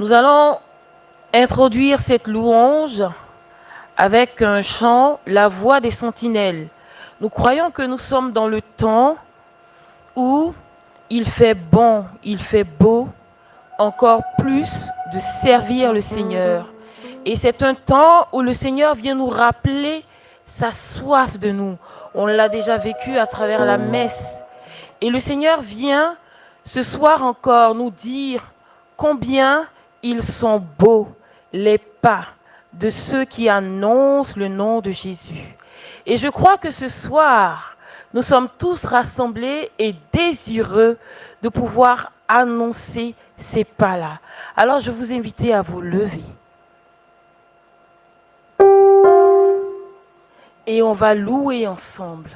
Nous allons introduire cette louange avec un chant, la voix des sentinelles. Nous croyons que nous sommes dans le temps où il fait bon, il fait beau, encore plus de servir le Seigneur. Et c'est un temps où le Seigneur vient nous rappeler sa soif de nous. On l'a déjà vécu à travers la messe. Et le Seigneur vient ce soir encore nous dire combien ils sont beaux, les pas de ceux qui annoncent le nom de Jésus. Et je crois que ce soir, nous sommes tous rassemblés et désireux de pouvoir annoncer ces pas-là. Alors je vous invite à vous lever. Et on va louer ensemble.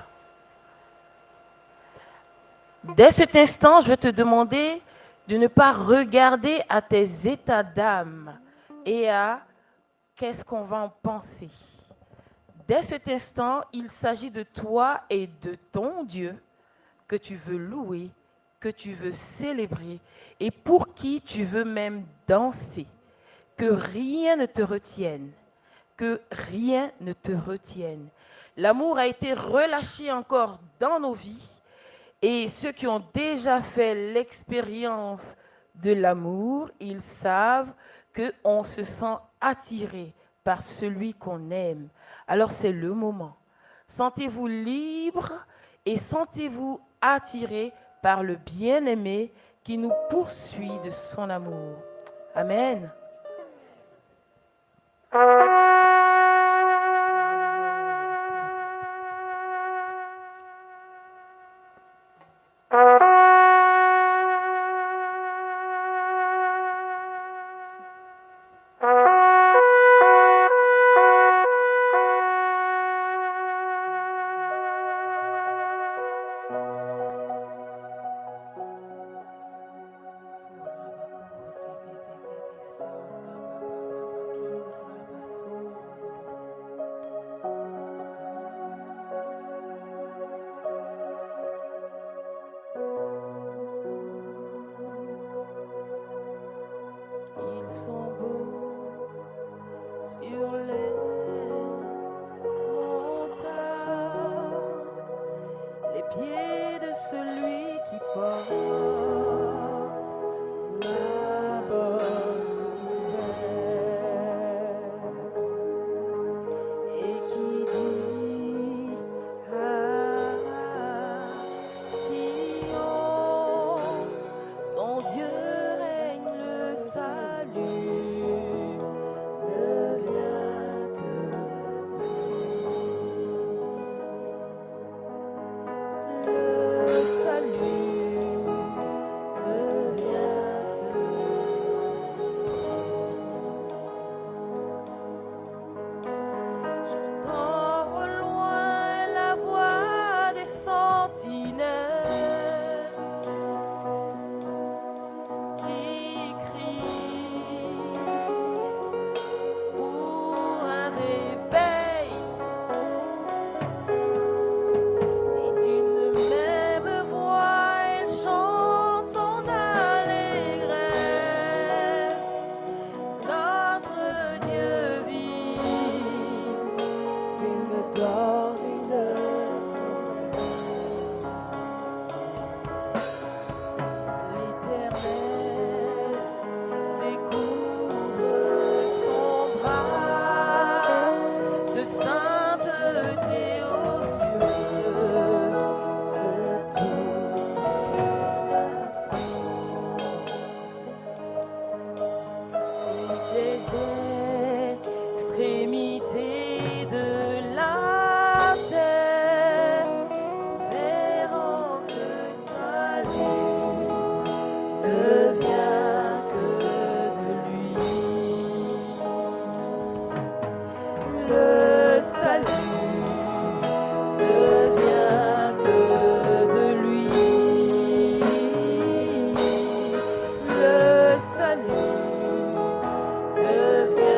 Dès cet instant, je vais te demander de ne pas regarder à tes états d'âme et à qu'est-ce qu'on va en penser. Dès cet instant, il s'agit de toi et de ton Dieu que tu veux louer, que tu veux célébrer et pour qui tu veux même danser. Que rien ne te retienne, que rien ne te retienne. L'amour a été relâché encore dans nos vies et ceux qui ont déjà fait l'expérience de l'amour, ils savent qu'on se sent attiré par celui qu'on aime. Alors c'est le moment. Sentez-vous libre et sentez-vous attiré par le bien-aimé qui nous poursuit de son amour. Amen. Ils sont beaux sur les montagnes, les pieds de celui qui porte la bonne nouvelle et qui dit à Sion, ton Dieu règne, le salut ne vient que de lui. Le salut ne vient que de lui. J'entends au loin la voix des sentinelles qui crient pour un réveil. Et d'une même voix, elle chante en allégresse. Notre Dieu vit, il ne dort ni ne sommeille. L'Éternel découvre son bras de sainteté aux yeux de toutes les extrémités de la terre verront que le salut ne vient que de lui. Le salut ne vient que de lui. Le salut ne vient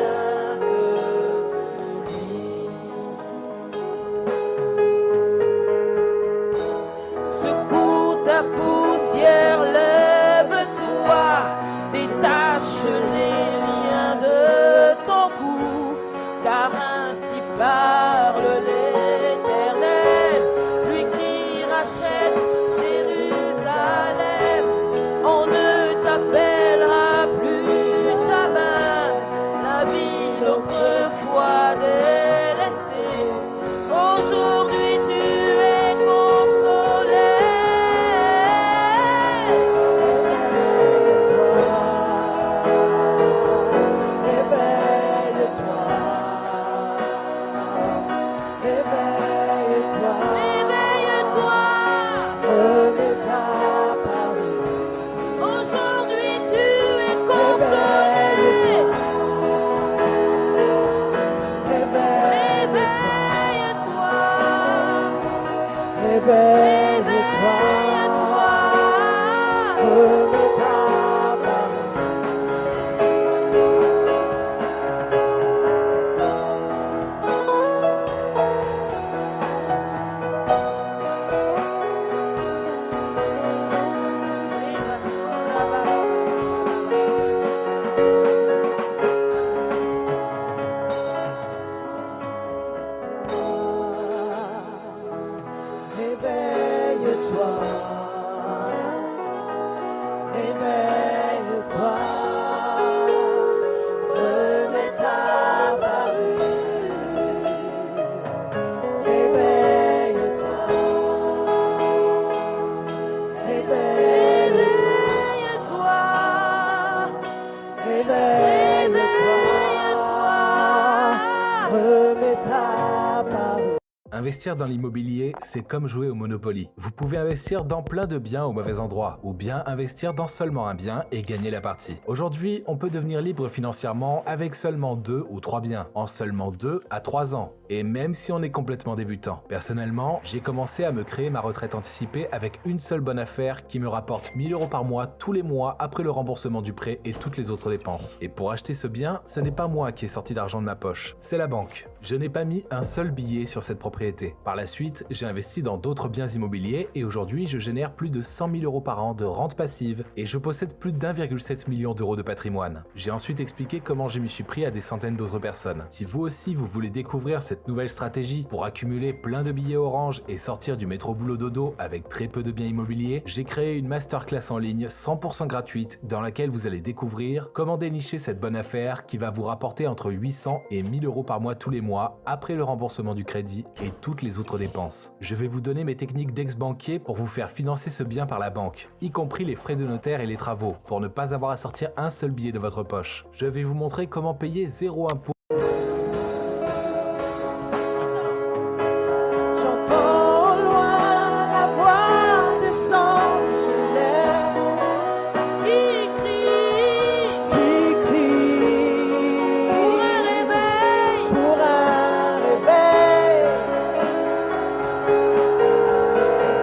remets ta parole. Investir dans l'immobilier, c'est comme jouer au Monopoly. Vous pouvez investir dans plein de biens au mauvais endroit, ou bien investir dans seulement un bien et gagner la partie. Aujourd'hui, on peut devenir libre financièrement avec seulement 2 ou 3 biens, en seulement 2 à 3 ans, et même si on est complètement débutant. Personnellement, j'ai commencé à me créer ma retraite anticipée avec une seule bonne affaire qui me rapporte 1 000 € par mois tous les mois après le remboursement du prêt et toutes les autres dépenses. Et pour acheter ce bien, ce n'est pas moi qui ai sorti d'argent de ma poche, c'est la banque. Je n'ai pas mis un seul billet sur cette propriété. Par la suite, j'ai investi dans d'autres biens immobiliers et aujourd'hui, je génère plus de 100 000 € par an de rente passive et je possède plus d'1,7 million d'euros de patrimoine. J'ai ensuite expliqué comment je m'y suis pris à des centaines d'autres personnes. Si vous aussi, vous voulez découvrir cette nouvelle stratégie pour accumuler plein de billets orange et sortir du métro boulot dodo avec très peu de biens immobiliers, j'ai créé une masterclass en ligne 100% gratuite dans laquelle vous allez découvrir comment dénicher cette bonne affaire qui va vous rapporter entre 800 et 1 000 € par mois tous les mois après le remboursement du crédit et toutes les autres dépenses. Je vais vous donner mes techniques d'ex-banquier pour vous faire financer ce bien par la banque, y compris les frais de notaire et les travaux, pour ne pas avoir à sortir un seul billet de votre poche. Je vais vous montrer comment payer 0 impôt. J'entends au loin la voix des sentinelles qui crient pour un réveil.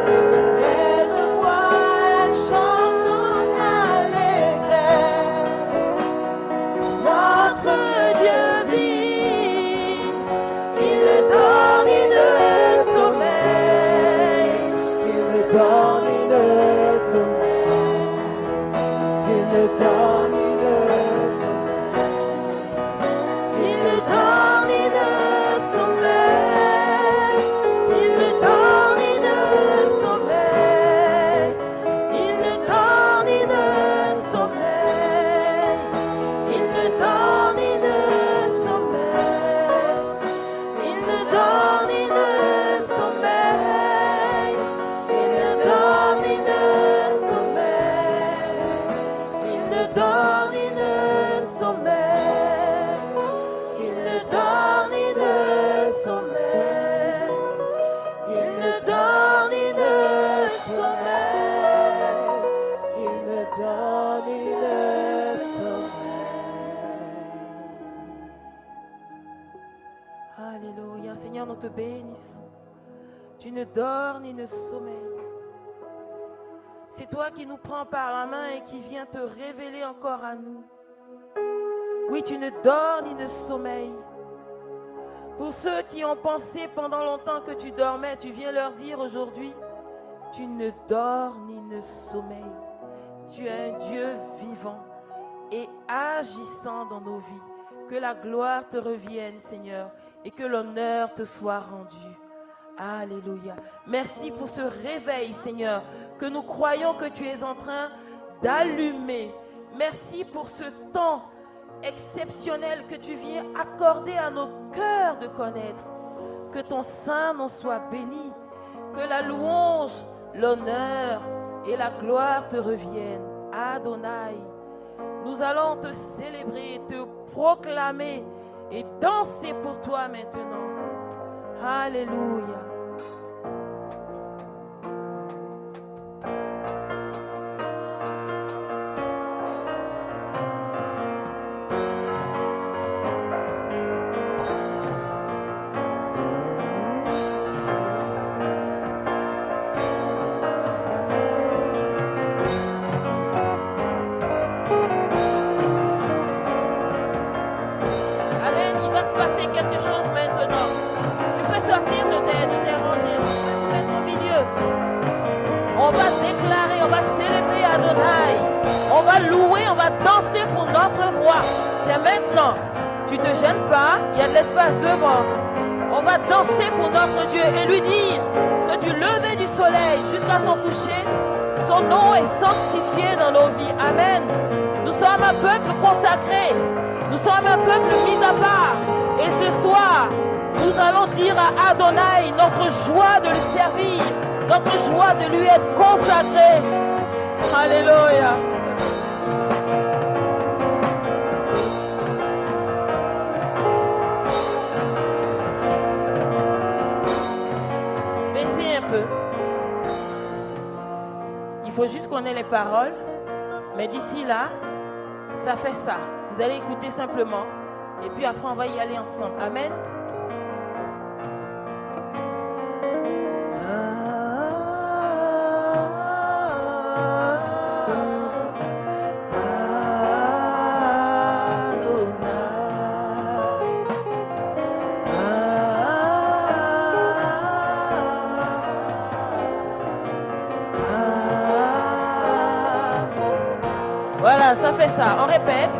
D'une belle voix, elle chante en allégresse. Notre Dieu vit, il ne dort ni ne sommeille, il ne dort ni ne sommeille, il ne dort ni ne sommeille, il ne dort ni ne sommeille, il ne dort ni ne sommeille, il ne dort ni ne sommeille, il ne dort ni ne sommeille, il ne dort ni ne sommeille, il ne dort ni ne sommeille, il ne dort ni ne sommeille, il ne dort ni ne sommeille, il ne dort ni ne sommeille, il ne dort ni ne sommeille. Alléluia. Seigneur, nous te bénissons. Tu ne dors ni ne sommeilles. C'est toi qui nous prends par la main et qui viens te révéler encore à nous. Oui, tu ne dors ni ne sommeilles. Pour ceux qui ont pensé pendant longtemps que tu dormais, tu viens leur dire aujourd'hui, tu ne dors ni ne sommeilles. Tu es un Dieu vivant et agissant dans nos vies. Que la gloire te revienne, Seigneur, et que l'honneur te soit rendu. Alléluia. Merci pour ce réveil, Seigneur, que nous croyons que tu es en train d'allumer. Merci pour ce temps exceptionnel que tu viens accorder à nos cœurs de connaître. Que ton Saint-Nom soit béni. Que la louange, l'honneur et la gloire te reviennent. Adonai, nous allons te célébrer, te proclamer et danser pour toi maintenant. Alléluia. Amen. Il va se passer quelque chose maintenant. Tu peux sortir de tes rangées. Mettre au milieu. On va déclarer, on va célébrer Adonai. On va louer, on va danser pour notre roi. C'est maintenant. Tu te gênes pas, il y a de l'espace devant. On va danser pour notre Dieu et lui dire que du lever du soleil jusqu'à son coucher, son nom est sanctifié dans nos vies. Amen. Nous sommes un peuple consacré. Nous sommes un peuple mis à part. Et ce soir, nous allons dire à Adonai notre joie de le servir, notre joie de lui être consacré. Alléluia. faut juste qu'on ait les paroles. Mais d'ici là, ça fait ça. Vous allez écouter simplement. Et puis après, on va y aller ensemble. Amen. Voilà, ça fait ça. On répète.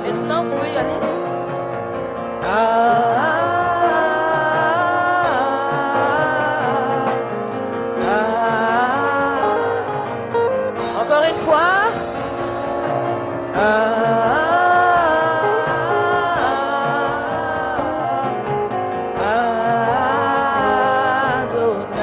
Maintenant, vous pouvez y aller. Encore une fois. Adonai.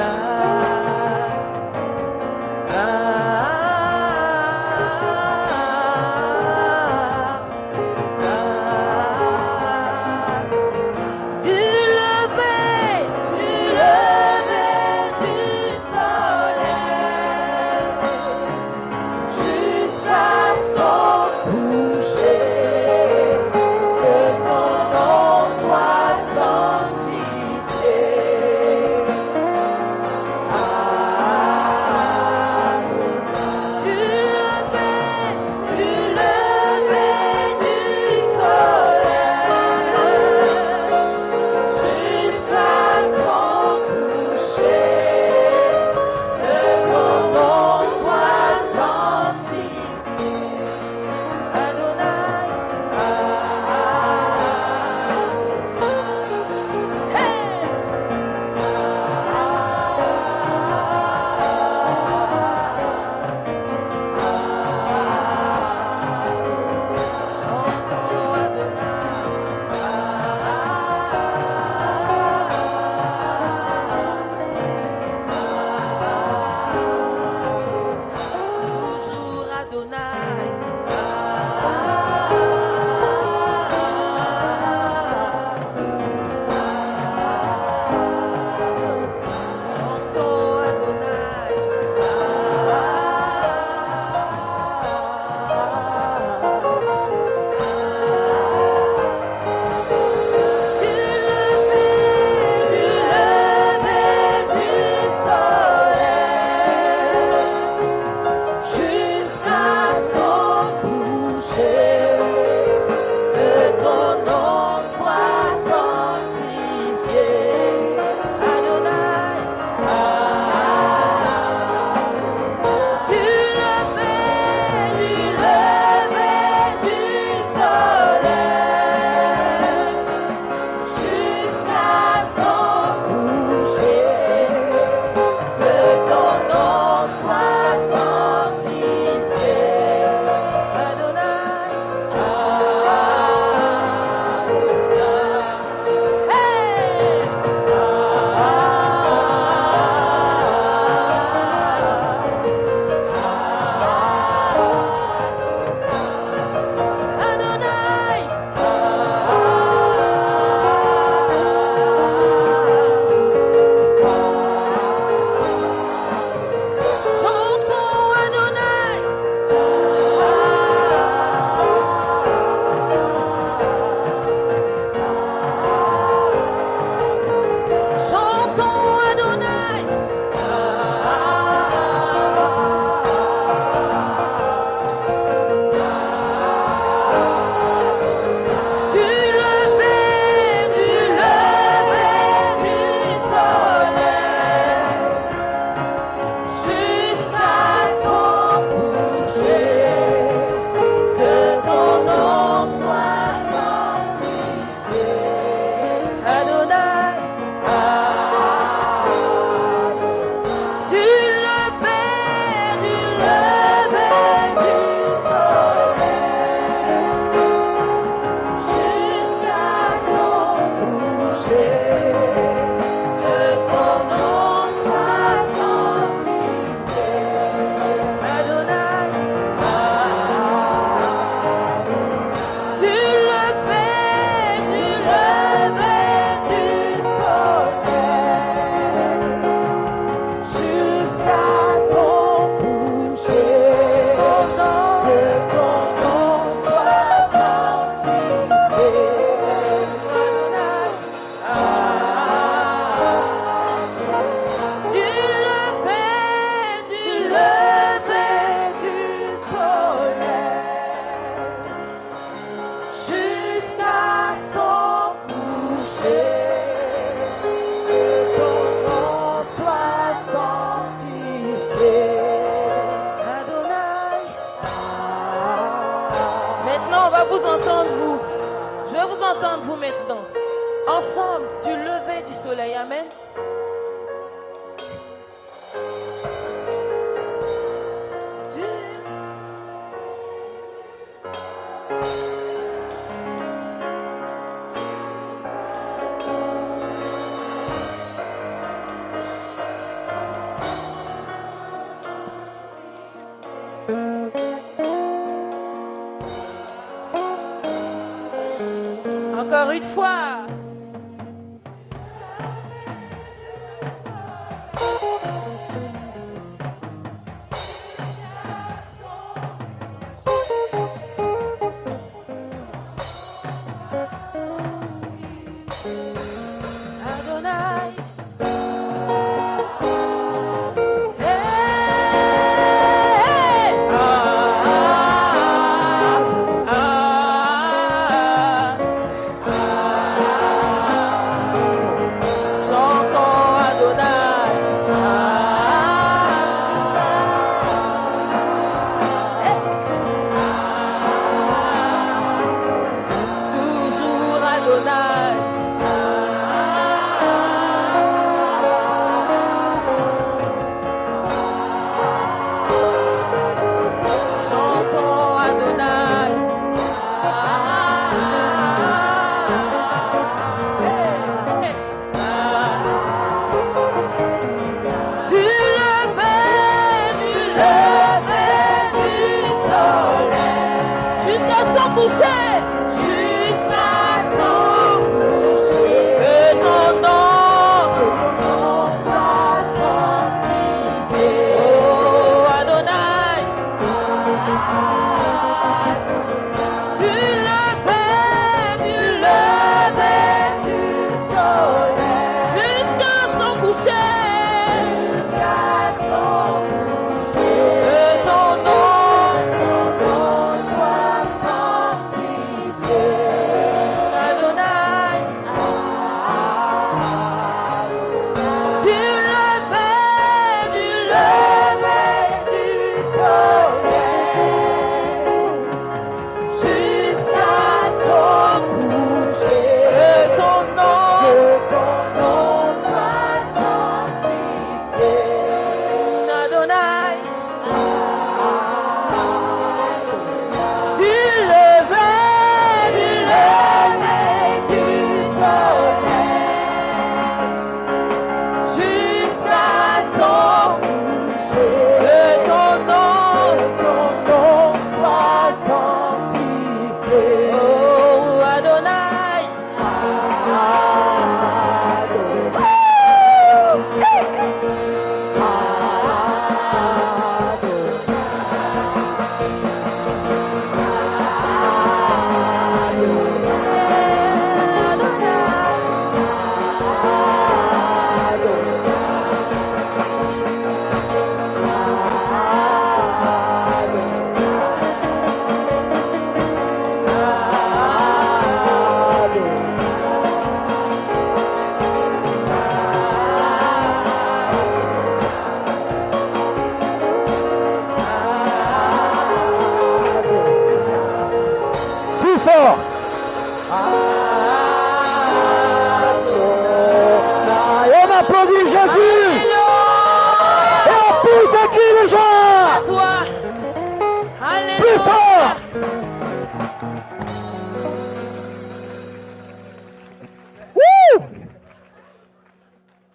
entendre vous maintenant. Ensemble, du lever du soleil. Amen. Encore une fois. Adonai.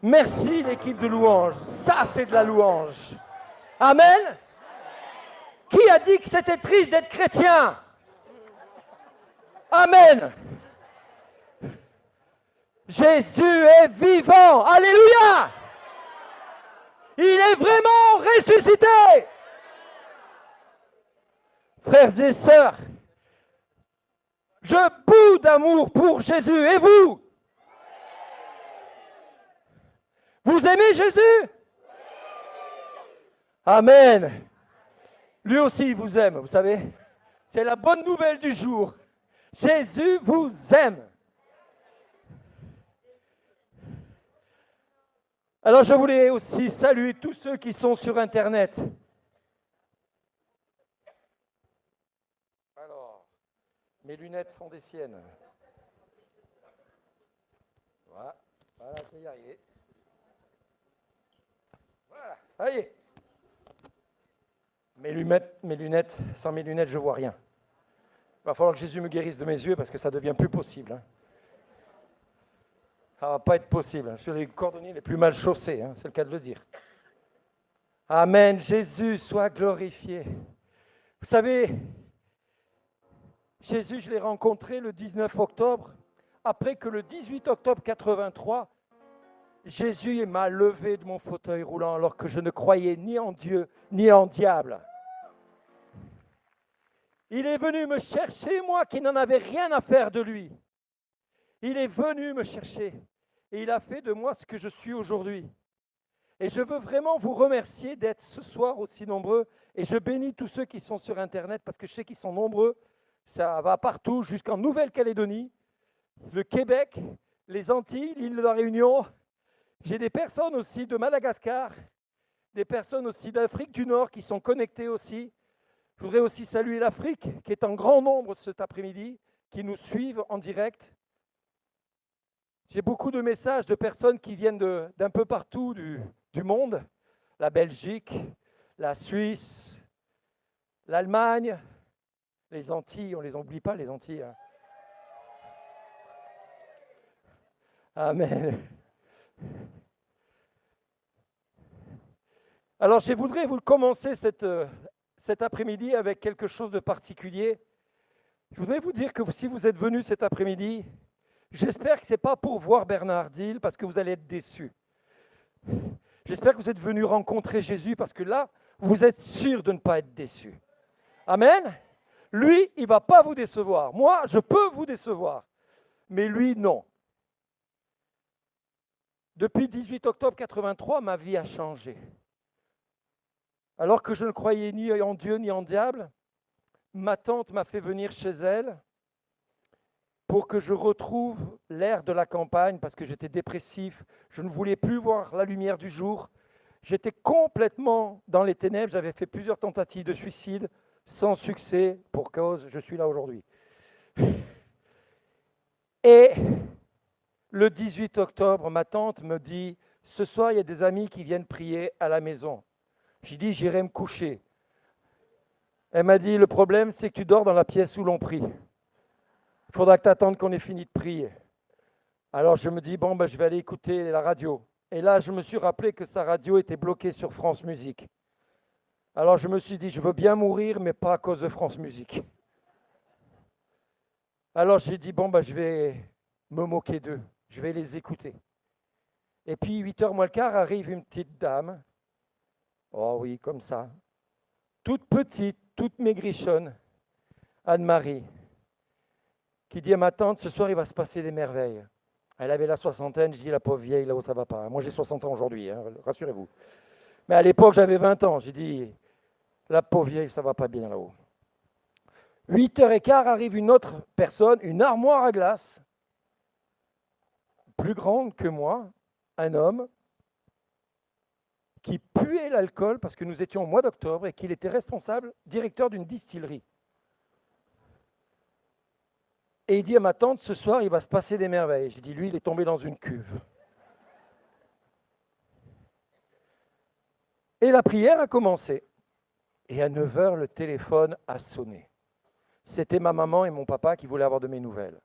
Merci l'équipe de louange. Ça, c'est de la louange. Amen. Qui a dit que c'était triste d'être chrétien? Amen. Jésus est vivant. Alléluia. Il est vraiment ressuscité. Frères et sœurs, je bout d'amour pour Jésus. Et vous? Vous aimez Jésus? Amen. Lui aussi, il vous aime, vous savez. C'est la bonne nouvelle du jour. Jésus vous aime. Alors, je voulais aussi saluer tous ceux qui sont sur Internet. Alors, mes lunettes font des siennes. Voilà, je vais y arriver. Voilà, ça y est. Mes lunettes, sans mes lunettes, je ne vois rien. Il va falloir que Jésus me guérisse de mes yeux parce que ça ne devient plus possible. Hein. Ça ne va pas être possible. Je suis les cordonniers les plus mal chaussés, hein, c'est le cas de le dire. Amen. Jésus soit glorifié. Vous savez, Jésus, je l'ai rencontré le 19 octobre, après que le 18 octobre 83, Jésus m'a levé de mon fauteuil roulant alors que je ne croyais ni en Dieu ni en diable. Il est venu me chercher, moi qui n'en avais rien à faire de lui. Il est venu me chercher et il a fait de moi ce que je suis aujourd'hui. Et je veux vraiment vous remercier d'être ce soir aussi nombreux. Et je bénis tous ceux qui sont sur Internet parce que je sais qu'ils sont nombreux. Ça va partout, jusqu'en Nouvelle-Calédonie, le Québec, les Antilles, l'île de la Réunion. J'ai des personnes aussi de Madagascar, des personnes aussi d'Afrique du Nord qui sont connectées aussi. Je voudrais aussi saluer l'Afrique qui est en grand nombre cet après-midi, qui nous suivent en direct. J'ai beaucoup de messages de personnes qui viennent d'un peu partout du monde, la Belgique, la Suisse, l'Allemagne, les Antilles, on ne les oublie pas les Antilles. Hein. Amen. Alors je voudrais vous commencer cet après-midi avec quelque chose de particulier. Je voudrais vous dire que si vous êtes venus cet après-midi, j'espère que ce n'est pas pour voir Bernard Dill parce que vous allez être déçus. J'espère que vous êtes venus rencontrer Jésus parce que là, vous êtes sûr de ne pas être déçus. Amen. Lui, il ne va pas vous décevoir. Moi, je peux vous décevoir, mais lui, non. Depuis 18 octobre 83, ma vie a changé. Alors que je ne croyais ni en Dieu ni en diable, ma tante m'a fait venir chez elle pour que je retrouve l'air de la campagne parce que j'étais dépressif, je ne voulais plus voir la lumière du jour. J'étais complètement dans les ténèbres, j'avais fait plusieurs tentatives de suicide sans succès pour cause je suis là aujourd'hui. Et le 18 octobre, ma tante me dit « Ce soir, il y a des amis qui viennent prier à la maison. » J'ai dit « J'irai me coucher. » Elle m'a dit « Le problème, c'est que tu dors dans la pièce où l'on prie. Il faudra que tu attendes qu'on ait fini de prier. » Alors je me dis « Bon, je vais aller écouter la radio. » Et là, je me suis rappelé que sa radio était bloquée sur France Musique. Alors je me suis dit « Je veux bien mourir, mais pas à cause de France Musique. » Alors j'ai dit « Bon, je vais me moquer d'eux. Je vais les écouter. » Et puis, 8h moins le quart, arrive une petite dame. Oh oui, comme ça. Toute petite, toute maigrichonne, Anne-Marie, qui dit à ma tante, ce soir, il va se passer des merveilles. Elle avait la soixantaine, je dis, la pauvre vieille, là-haut, ça ne va pas. Moi, j'ai 60 ans aujourd'hui, hein, rassurez-vous. Mais à l'époque, j'avais 20 ans. J'ai dit, la pauvre vieille, ça ne va pas bien là-haut. 8h15, arrive une autre personne, une armoire à glace, plus grande que moi, un homme, qui puait l'alcool parce que nous étions au mois d'octobre et qu'il était responsable, directeur d'une distillerie. Et il dit à ma tante, ce soir, il va se passer des merveilles. J'ai dit, lui, il est tombé dans une cuve. Et la prière a commencé. Et à 9h, le téléphone a sonné. C'était ma maman et mon papa qui voulaient avoir de mes nouvelles.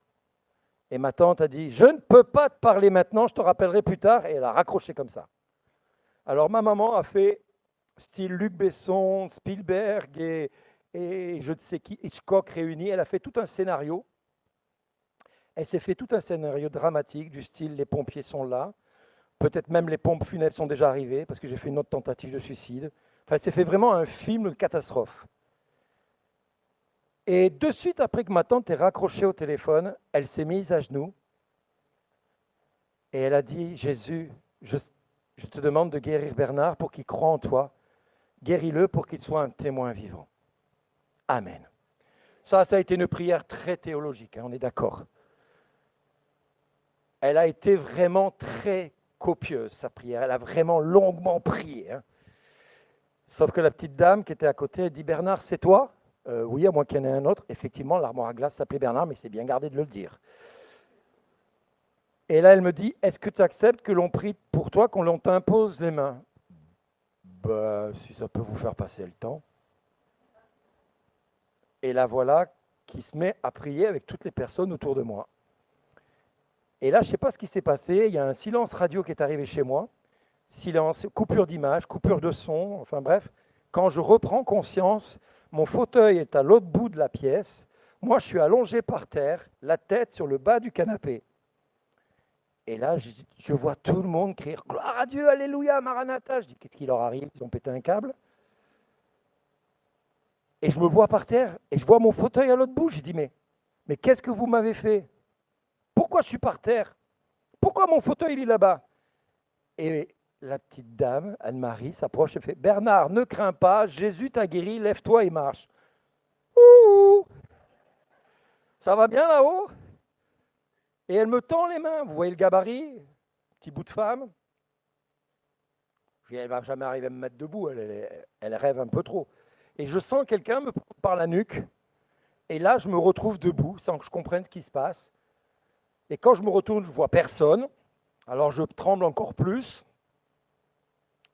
Et ma tante a dit, je ne peux pas te parler maintenant, je te rappellerai plus tard. Et elle a raccroché comme ça. Alors ma maman a fait style Luc Besson, Spielberg et je ne sais qui, Hitchcock réunis. Elle a fait tout un scénario. Elle s'est fait tout un scénario dramatique du style les pompiers sont là. Peut-être même les pompes funèbres sont déjà arrivées parce que j'ai fait une autre tentative de suicide. Enfin, elle s'est fait vraiment un film de catastrophe. Et de suite après que ma tante ait raccroché au téléphone, elle s'est mise à genoux et elle a dit, Jésus, je te demande de guérir Bernard pour qu'il croie en toi. Guéris-le pour qu'il soit un témoin vivant. Amen. Ça a été une prière très théologique, hein, on est d'accord. Elle a été vraiment très copieuse, sa prière. Elle a vraiment longuement prié. Hein. Sauf que la petite dame qui était à côté, elle dit, Bernard, c'est toi ? Oui, à moins qu'il y en ait un autre. Effectivement, l'armoire à glace s'appelait Bernard, mais c'est bien gardé de le dire. Et là, elle me dit, est-ce que tu acceptes que l'on prie pour toi, qu'on t'impose les mains? Ben, si ça peut vous faire passer le temps. Et la voilà qui se met à prier avec toutes les personnes autour de moi. Et là, je ne sais pas ce qui s'est passé, il y a un silence radio qui est arrivé chez moi. Silence, coupure d'image, coupure de son, enfin bref. Quand je reprends conscience, mon fauteuil est à l'autre bout de la pièce. Moi, je suis allongé par terre, la tête sur le bas du canapé. Et là, je vois tout le monde crier « Gloire à Dieu, Alléluia, Maranatha !» Je dis « Qu'est-ce qui leur arrive? Ils ont pété un câble ?» Et je me vois par terre, et je vois mon fauteuil à l'autre bout. J'ai dit « Mais qu'est-ce que vous m'avez fait? Pourquoi je suis par terre? Pourquoi mon fauteuil il est là-bas ?» Et la petite dame, Anne-Marie, s'approche et fait « Bernard, ne crains pas, Jésus t'a guéri, lève-toi et marche. » Ouh! Ça va bien là-haut? Et elle me tend les mains. Vous voyez le gabarit? Petit bout de femme. Elle ne va jamais arriver à me mettre debout. Elle rêve un peu trop. Et je sens quelqu'un me prendre par la nuque. Et là, je me retrouve debout sans que je comprenne ce qui se passe. Et quand je me retourne, je ne vois personne. Alors je tremble encore plus.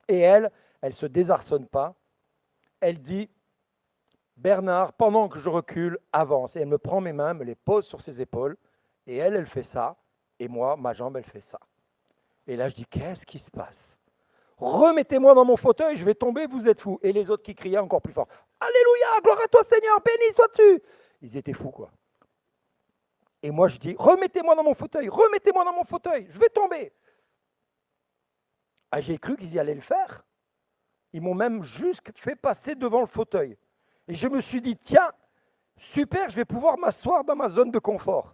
Et elle ne se désarçonne pas. Elle dit, Bernard, pendant que je recule, avance. Et elle me prend mes mains, me les pose sur ses épaules. Et elle fait ça, et moi, ma jambe, elle fait ça. Et là, je dis, qu'est-ce qui se passe? Remettez-moi dans mon fauteuil, je vais tomber, vous êtes fous. Et les autres qui criaient encore plus fort, Alléluia, gloire à toi Seigneur, béni sois-tu. Ils étaient fous, quoi. Et moi, je dis, remettez-moi dans mon fauteuil, je vais tomber. Ah, j'ai cru qu'ils y allaient le faire. Ils m'ont même juste fait passer devant le fauteuil. Et je me suis dit, tiens, super, je vais pouvoir m'asseoir dans ma zone de confort.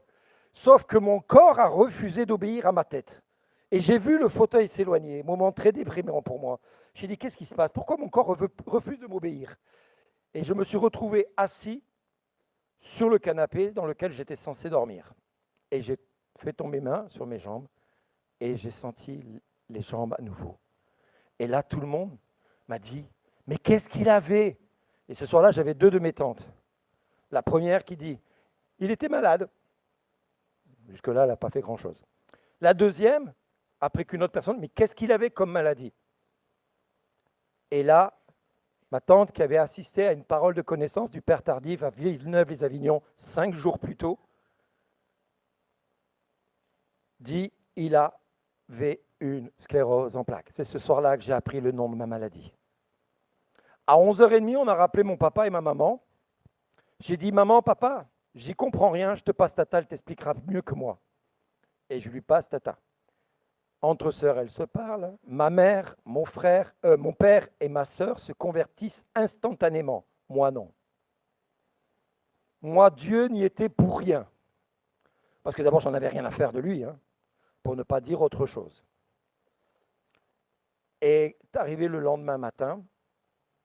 Sauf que mon corps a refusé d'obéir à ma tête. Et j'ai vu le fauteuil s'éloigner, moment très déprimant pour moi. J'ai dit, qu'est-ce qui se passe? Pourquoi mon corps refuse de m'obéir? Et je me suis retrouvé assis sur le canapé dans lequel j'étais censé dormir. Et j'ai fait tomber mes mains sur mes jambes et j'ai senti les jambes à nouveau. Et là, tout le monde m'a dit, mais qu'est-ce qu'il avait? Et ce soir-là, j'avais deux de mes tantes. La première qui dit, il était malade. Jusque-là, elle n'a pas fait grand-chose. La deuxième, après qu'une autre personne, mais qu'est-ce qu'il avait comme maladie? Et là, ma tante qui avait assisté à une parole de connaissance du Père Tardif à Villeneuve-les-Avignon 5 jours plus tôt, dit, il avait une sclérose en plaques. C'est ce soir-là que j'ai appris le nom de ma maladie. À 11h30, on a rappelé mon papa et ma maman. J'ai dit, maman, papa, j'y comprends rien, je te passe Tata, elle t'expliquera mieux que moi. Et je lui passe Tata. Entre sœurs, elles se parlent. Ma mère, mon père et ma sœur se convertissent instantanément. Moi, non. Moi, Dieu n'y était pour rien. Parce que d'abord, j'en avais rien à faire de lui, pour ne pas dire autre chose. Et arrivé le lendemain matin,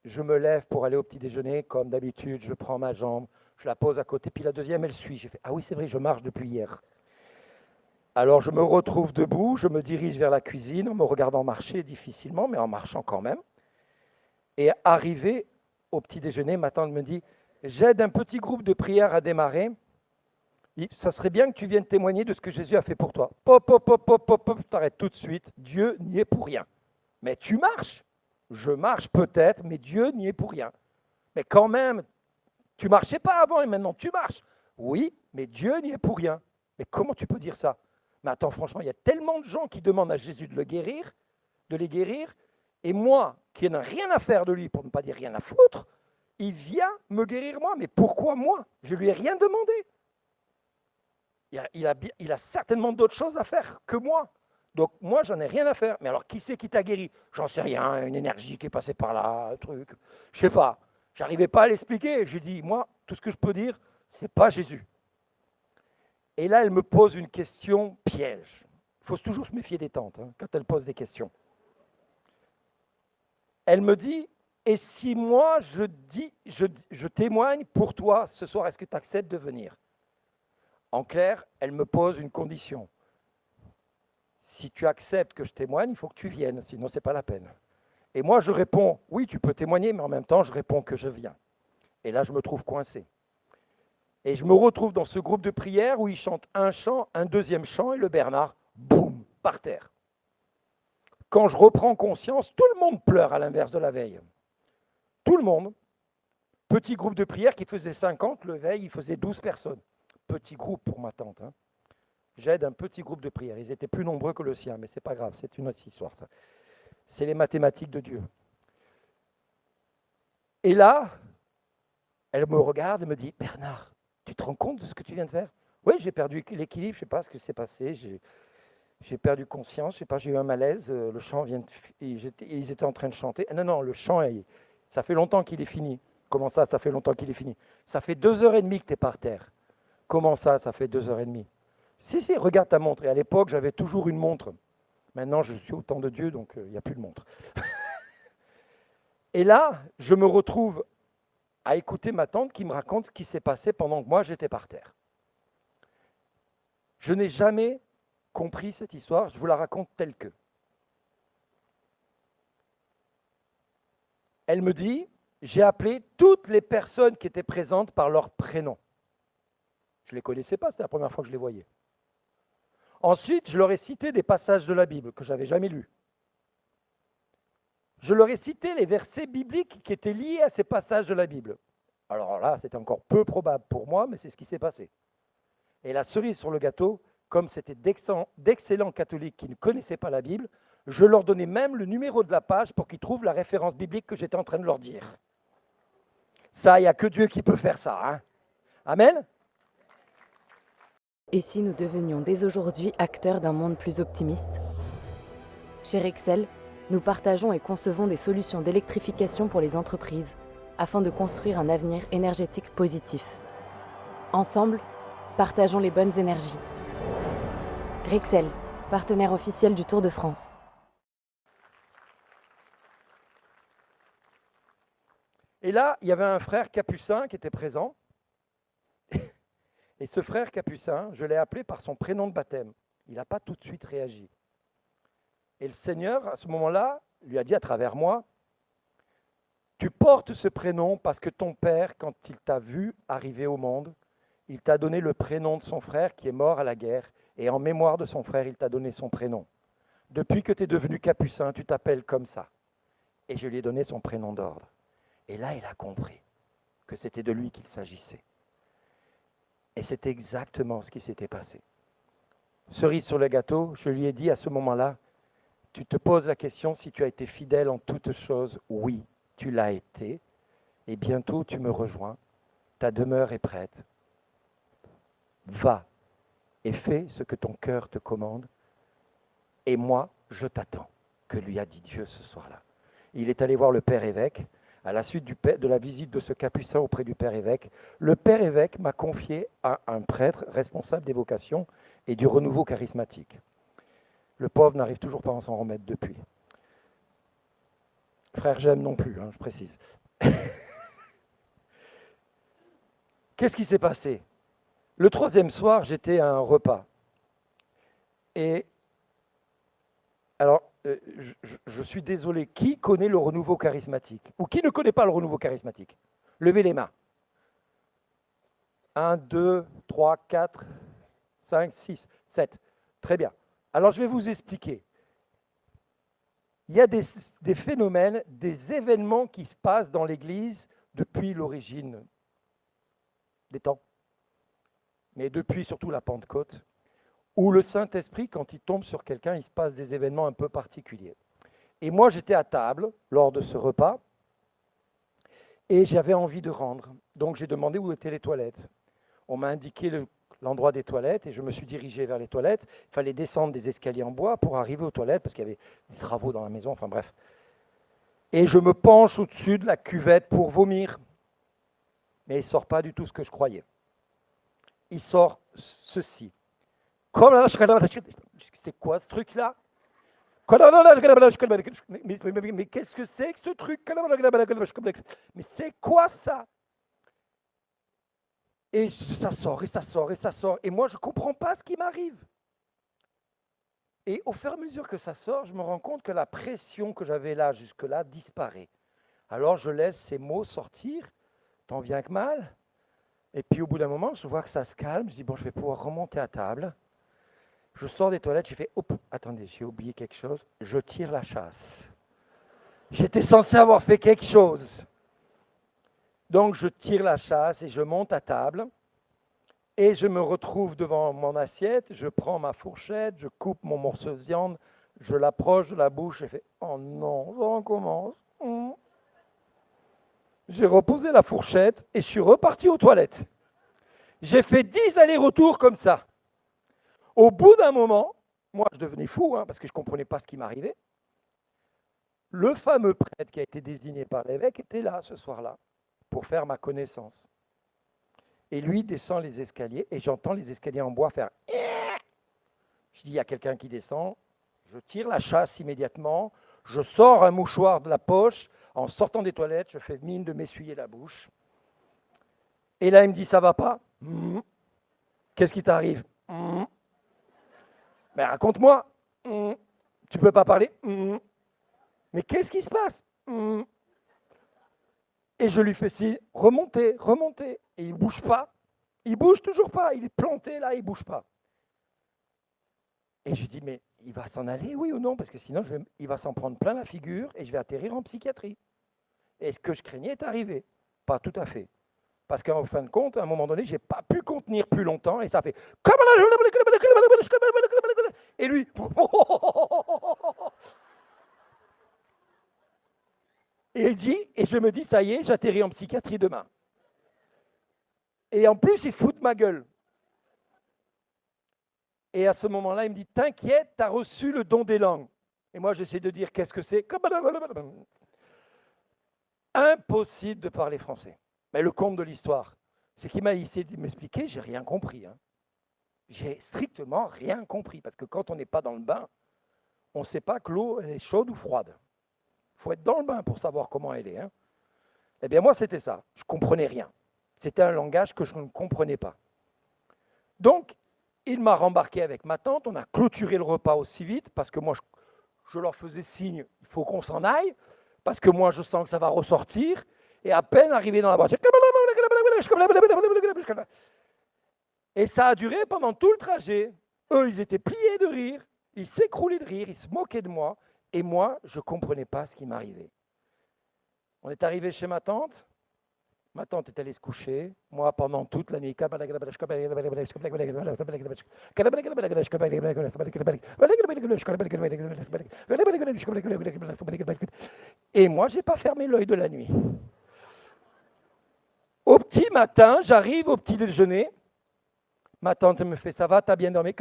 je me lève pour aller au petit déjeuner, comme d'habitude, je prends ma jambe, je la pose à côté, puis la deuxième, elle suit. J'ai fait, ah oui, c'est vrai, je marche depuis hier. Alors je me retrouve debout, je me dirige vers la cuisine en me regardant marcher difficilement, mais en marchant quand même. Et arrivé au petit déjeuner, ma tante me dit, j'aide un petit groupe de prière à démarrer. Ça serait bien que tu viennes témoigner de ce que Jésus a fait pour toi. Je t'arrête tout de suite. Dieu n'y est pour rien. Mais tu marches. Je marche peut-être, mais Dieu n'y est pour rien. Mais quand même, tu ne marchais pas avant et maintenant tu marches. Oui, mais Dieu n'y est pour rien. Mais comment tu peux dire ça? Mais attends, franchement, il y a tellement de gens qui demandent à Jésus de les guérir, et moi, qui n'ai rien à faire de lui, pour ne pas dire rien à foutre, il vient me guérir moi. Mais pourquoi moi? Je ne lui ai rien demandé. Il a certainement d'autres choses à faire que moi. Donc moi, j'en ai rien à faire. Mais alors, qui c'est qui t'a guéri? J'en sais rien, une énergie qui est passée par là, un truc. Je sais pas. J'arrivais pas à l'expliquer. J'ai dit, moi, tout ce que je peux dire, c'est pas Jésus. Et là, elle me pose une question piège. Il faut toujours se méfier des tantes quand elles posent des questions. Elle me dit, et si moi, je témoigne pour toi ce soir, est-ce que tu acceptes de venir? En clair, elle me pose une condition. Si tu acceptes que je témoigne, il faut que tu viennes, sinon ce n'est pas la peine. Et moi, je réponds, oui, tu peux témoigner, mais en même temps, je réponds que je viens. Et là, je me trouve coincé. Et je me retrouve dans ce groupe de prière où ils chantent un chant, un deuxième chant, et le Bernard boum, par terre. Quand je reprends conscience, tout le monde pleure à l'inverse de la veille. Tout le monde. Petit groupe de prière qui faisait 50, le veille, il faisait 12 personnes. Petit groupe pour ma tante. Hein. J'aide un petit groupe de prière. Ils étaient plus nombreux que le sien, mais ce n'est pas grave, c'est une autre histoire, ça. C'est les mathématiques de Dieu. Et là, elle me regarde et me dit, Bernard, tu te rends compte de ce que tu viens de faire? Oui, j'ai perdu l'équilibre, je ne sais pas ce que s'est passé, j'ai perdu conscience, je ne sais pas, j'ai eu un malaise, le chant vient de... Ils étaient en train de chanter. Non, le chant, ça fait longtemps qu'il est fini. Comment ça fait longtemps qu'il est fini? Ça fait 2h30 que tu es par terre. Comment ça fait 2h30? Si, regarde ta montre. Et à l'époque, j'avais toujours une montre. Maintenant, je suis au temps de Dieu, donc il n'y a plus de montre. Et là, je me retrouve à écouter ma tante qui me raconte ce qui s'est passé pendant que moi, j'étais par terre. Je n'ai jamais compris cette histoire, je vous la raconte telle que. Elle me dit, j'ai appelé toutes les personnes qui étaient présentes par leur prénom. Je ne les connaissais pas, c'était la première fois que je les voyais. Ensuite, je leur ai cité des passages de la Bible que je n'avais jamais lus. Je leur ai cité les versets bibliques qui étaient liés à ces passages de la Bible. Alors là, c'était encore peu probable pour moi, mais c'est ce qui s'est passé. Et la cerise sur le gâteau, comme c'était d'excellents catholiques qui ne connaissaient pas la Bible, je leur donnais même le numéro de la page pour qu'ils trouvent la référence biblique que j'étais en train de leur dire. Ça, il n'y a que Dieu qui peut faire ça. Hein. Amen. Et si nous devenions dès aujourd'hui acteurs d'un monde plus optimiste? Chez Rexel, nous partageons et concevons des solutions d'électrification pour les entreprises afin de construire un avenir énergétique positif. Ensemble, partageons les bonnes énergies. Rexel, partenaire officiel du Tour de France. Et là, il y avait un frère capucin qui était présent. Et ce frère capucin, je l'ai appelé par son prénom de baptême. Il n'a pas tout de suite réagi. Et le Seigneur, à ce moment-là, lui a dit à travers moi, tu portes ce prénom parce que ton père, quand il t'a vu arriver au monde, il t'a donné le prénom de son frère qui est mort à la guerre. Et en mémoire de son frère, il t'a donné son prénom. Depuis que tu es devenu capucin, tu t'appelles comme ça. Et je lui ai donné son prénom d'ordre. Et là, il a compris que c'était de lui qu'il s'agissait. Et c'est exactement ce qui s'était passé. Cerise sur le gâteau, je lui ai dit à ce moment-là, tu te poses la question si tu as été fidèle en toutes choses. Oui, tu l'as été. Et bientôt, tu me rejoins. Ta demeure est prête. Va et fais ce que ton cœur te commande. Et moi, je t'attends, que lui a dit Dieu ce soir-là. Il est allé voir le père évêque. À la suite de la visite de ce capucin auprès du père évêque, le père évêque m'a confié à un prêtre responsable des vocations et du renouveau charismatique. Le pauvre n'arrive toujours pas à s'en remettre depuis. Frère, j'aime non plus, je précise. Qu'est-ce qui s'est passé? Le troisième soir, j'étais à un repas. Et alors, je suis désolé, qui connaît le renouveau charismatique? Ou qui ne connaît pas le renouveau charismatique? Levez les mains. 1, 2, 3, 4, 5, 6, 7. Très bien. Alors, je vais vous expliquer. Il y a des phénomènes, des événements qui se passent dans l'Église depuis l'origine des temps, mais depuis surtout la Pentecôte, où le Saint-Esprit, quand il tombe sur quelqu'un, il se passe des événements un peu particuliers. Et moi, j'étais à table lors de ce repas, et j'avais envie de rendre. Donc, j'ai demandé où étaient les toilettes. On m'a indiqué l'endroit des toilettes, et je me suis dirigé vers les toilettes. Il fallait descendre des escaliers en bois pour arriver aux toilettes, parce qu'il y avait des travaux dans la maison, enfin bref. Et je me penche au-dessus de la cuvette pour vomir. Mais il ne sort pas du tout ce que je croyais. Il sort ceci. C'est quoi ce truc-là? Mais qu'est-ce que c'est que ce truc? Mais c'est quoi ça? Et ça sort, et ça sort, et ça sort. Et moi, je ne comprends pas ce qui m'arrive. Et au fur et à mesure que ça sort, je me rends compte que la pression que j'avais là, jusque-là, disparaît. Alors, je laisse ces mots sortir, tant bien que mal. Et puis, au bout d'un moment, je vois que ça se calme. Je dis, bon, je vais pouvoir remonter à table. Je sors des toilettes, j'ai fait, hop, attendez, j'ai oublié quelque chose, je tire la chasse. J'étais censé avoir fait quelque chose. Donc je tire la chasse et je monte à table et je me retrouve devant mon assiette, je prends ma fourchette, je coupe mon morceau de viande, je l'approche de la bouche et fais « Oh non, on recommence. » J'ai reposé la fourchette et je suis reparti aux toilettes. J'ai fait 10 allers-retours comme ça. Au bout d'un moment, moi je devenais fou parce que je ne comprenais pas ce qui m'arrivait. Le fameux prêtre qui a été désigné par l'évêque était là ce soir-là pour faire ma connaissance. Et lui descend les escaliers et j'entends les escaliers en bois faire « Je dis, il y a quelqu'un qui descend. Je tire la chasse immédiatement. Je sors un mouchoir de la poche. En sortant des toilettes, je fais mine de m'essuyer la bouche. Et là, il me dit, ça va pas ? Qu'est-ce qui t'arrive ? Mais raconte-moi. Tu peux pas parler ? Mais qu'est-ce qui se passe ? Et je lui fais signe, remontez, remontez. Et il ne bouge pas. Il ne bouge toujours pas. Il est planté là, il ne bouge pas. Et je lui dis, mais il va s'en aller, oui ou non ? Parce que sinon, il va s'en prendre plein la figure et je vais atterrir en psychiatrie. Et ce que je craignais est arrivé. Pas tout à fait. Parce qu'en fin de compte, à un moment donné, je n'ai pas pu contenir plus longtemps et ça fait... Et lui... Et il dit, et je me dis, ça y est, j'atterris en psychiatrie demain. Et en plus, il se fout de ma gueule. Et à ce moment-là, il me dit, t'inquiète, tu as reçu le don des langues. Et moi, j'essaie de dire, qu'est-ce que c'est ? Impossible de parler français. Mais le comble de l'histoire, c'est qu'il m'a essayé de m'expliquer, j'ai rien compris. J'ai strictement rien compris. Parce que quand on n'est pas dans le bain, on ne sait pas que l'eau est chaude ou froide. Il faut être dans le bain pour savoir comment elle est. Eh bien, moi, c'était ça. Je ne comprenais rien. C'était un langage que je ne comprenais pas. Donc, il m'a rembarqué avec ma tante. On a clôturé le repas aussi vite parce que moi, je leur faisais signe, il faut qu'on s'en aille parce que moi, je sens que ça va ressortir. Et à peine arrivé dans la voiture, et ça a duré pendant tout le trajet. Eux, ils étaient pliés de rire, ils s'écroulaient de rire, ils se moquaient de moi. Et moi, je ne comprenais pas ce qui m'arrivait. On est arrivé chez ma tante. Ma tante est allée se coucher. Moi, pendant toute la nuit. Et moi, je n'ai pas fermé l'œil de la nuit. Au petit matin, j'arrive au petit déjeuner. Ma tante me fait, ça va, t'as bien dormi ?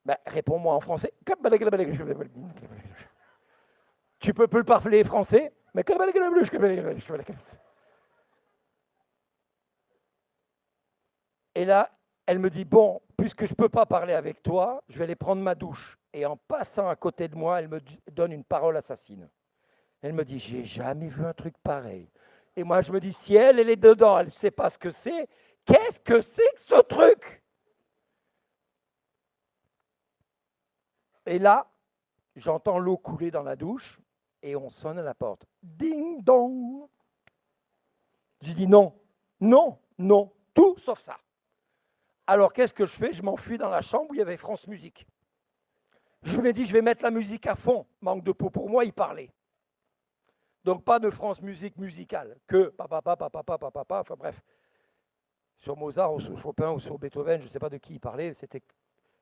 Ben, réponds-moi en français. Tu peux plus parler français, mais et là, elle me dit, bon, puisque je ne peux pas parler avec toi, je vais aller prendre ma douche. Et en passant à côté de moi, elle me donne une parole assassine. Elle me dit, j'ai jamais vu un truc pareil. Et moi, je me dis, si elle est dedans, elle ne sait pas ce que c'est, qu'est-ce que c'est que ce truc ? Et là, j'entends l'eau couler dans la douche et on sonne à la porte. Ding dong. Je dis non, non, non, tout sauf ça. Alors qu'est-ce que je fais ? Je m'enfuis dans la chambre où il y avait France Musique. Je me dis, je vais mettre la musique à fond. Manque de peau pour moi, y parler. Donc pas de France Musique musicale, que papa, enfin bref. Sur Mozart ou sur Chopin ou sur Beethoven, je ne sais pas de qui il parlait,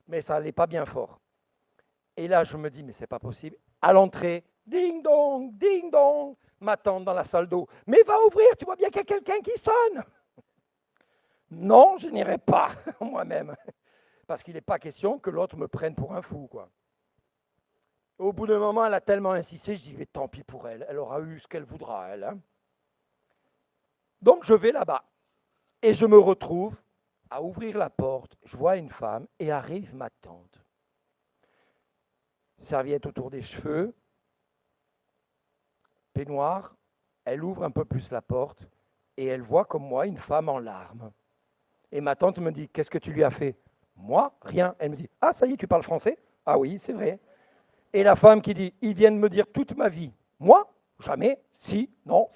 mais ça n'allait pas bien fort. Et là, je me dis, mais c'est pas possible. À l'entrée, ding dong, ma tante dans la salle d'eau. Mais va ouvrir, tu vois bien qu'il y a quelqu'un qui sonne. Non, je n'irai pas moi-même. Parce qu'il n'est pas question que l'autre me prenne pour un fou, quoi. Au bout d'un moment, elle a tellement insisté, je dis, mais tant pis pour elle. Elle aura eu ce qu'elle voudra, elle. Donc, je vais là-bas. Et je me retrouve à ouvrir la porte. Je vois une femme et arrive ma tante. Serviette autour des cheveux, peignoir, elle ouvre un peu plus la porte et elle voit comme moi une femme en larmes. Et ma tante me dit, qu'est-ce que tu lui as fait ? Moi, rien. Elle me dit, ah ça y est, tu parles français ? Ah oui, c'est vrai. Et la femme qui dit, ils viennent me dire toute ma vie. Moi, jamais, si, non.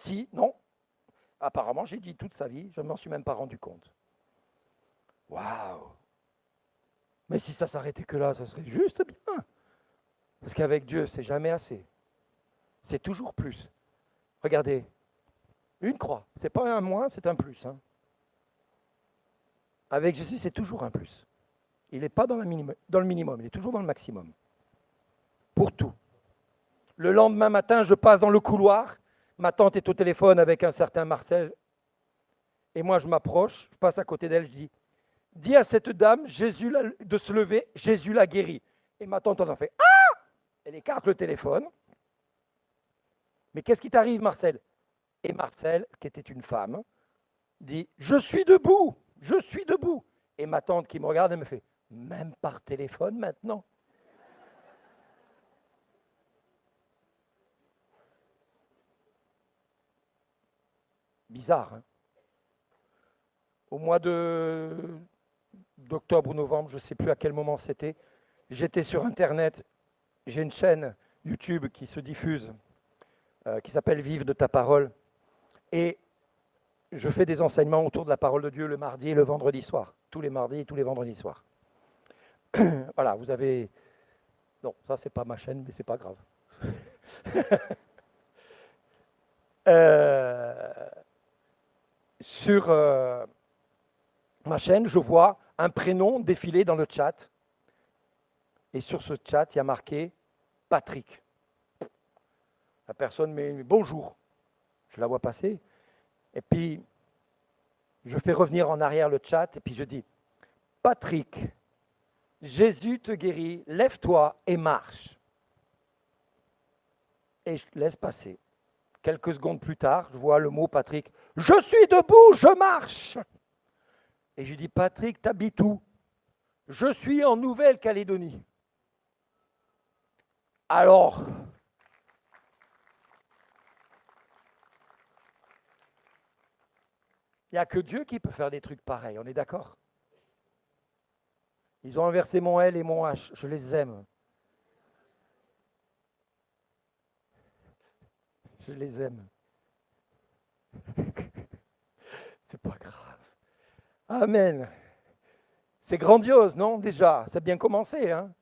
Apparemment, j'ai dit toute sa vie, je ne m'en suis même pas rendu compte. Waouh! Mais si ça s'arrêtait que là, ça serait juste bien. Parce qu'avec Dieu, c'est jamais assez. C'est toujours plus. Regardez, une croix, c'est pas un moins, c'est un plus. Hein. Avec Jésus, c'est toujours un plus. Il n'est pas dans le minimum, il est toujours dans le maximum. Pour tout. Le lendemain matin, je passe dans le couloir, ma tante est au téléphone avec un certain Marcel, et moi je m'approche, je passe à côté d'elle, je dis à cette dame de se lever, Jésus l'a guérie. Et ma tante en fait « Ah !» Elle écarte le téléphone. Mais qu'est-ce qui t'arrive, Marcel? Et Marcel, qui était une femme, dit « Je suis debout, je suis debout. » Et ma tante qui me regarde, elle me fait « Même par téléphone maintenant ?» Bizarre, hein? Au mois d'octobre ou novembre, je ne sais plus à quel moment c'était, j'étais sur Internet, j'ai une chaîne YouTube qui se diffuse, qui s'appelle « Vive de ta parole ». Et je fais des enseignements autour de la parole de Dieu le mardi et le vendredi soir, tous les mardis et tous les vendredis soirs. Voilà, vous avez... Non, ça, c'est pas ma chaîne, mais c'est pas grave. Sur ma chaîne, je vois un prénom défiler dans le chat. Et sur ce chat, il y a marqué Patrick. La personne met bonjour. Je la vois passer. Et puis, je fais revenir en arrière le chat et puis je dis Patrick, Jésus te guérit, lève-toi et marche. Et je laisse passer. Quelques secondes plus tard, je vois le mot Patrick. Je suis debout, je marche. Et je dis Patrick, t'habites où? Je suis en Nouvelle-Calédonie. Alors, il n'y a que Dieu qui peut faire des trucs pareils, on est d'accord? Ils ont inversé mon L et mon H, je les aime. Je les aime. C'est pas grave. Amen. C'est grandiose, non? Déjà, c'est bien commencé, hein?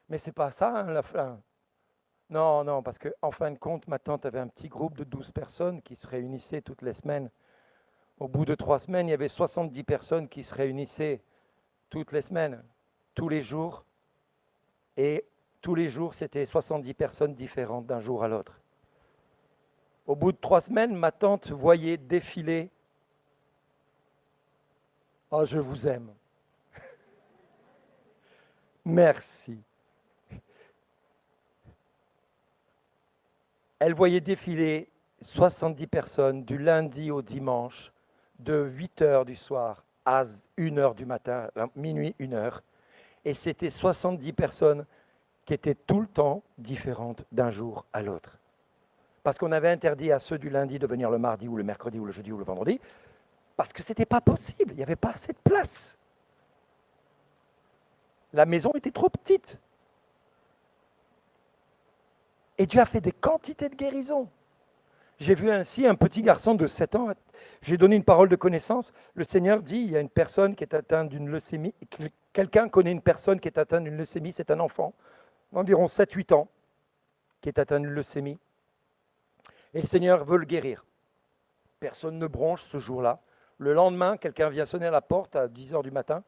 Mais c'est pas ça, hein, la fin. Non, non, parce qu'en fin de compte, ma tante avait un petit groupe de 12 personnes qui se réunissaient toutes les semaines. Au bout de 3 semaines, il y avait 70 personnes qui se réunissaient toutes les semaines, tous les jours. Et tous les jours, c'était 70 personnes différentes d'un jour à l'autre. Au bout de 3 semaines, ma tante voyait défiler. Oh, je vous aime. Merci. Elle voyait défiler 70 personnes du lundi au dimanche, de 8h du soir à 1h du matin, minuit, 1h. Et c'était 70 personnes qui étaient tout le temps différentes d'un jour à l'autre. Parce qu'on avait interdit à ceux du lundi de venir le mardi ou le mercredi ou le jeudi ou le vendredi, parce que ce n'était pas possible, il n'y avait pas assez de place. La maison était trop petite. Et Dieu a fait des quantités de guérisons. J'ai vu ainsi un petit garçon de 7 ans, j'ai donné une parole de connaissance, le Seigneur dit, il y a une personne qui est atteinte d'une leucémie, quelqu'un connaît une personne qui est atteinte d'une leucémie, c'est un enfant, d'environ 7-8 ans, qui est atteint d'une leucémie, et le Seigneur veut le guérir. Personne ne bronche ce jour-là. Le lendemain, quelqu'un vient sonner à la porte à 10h du matin.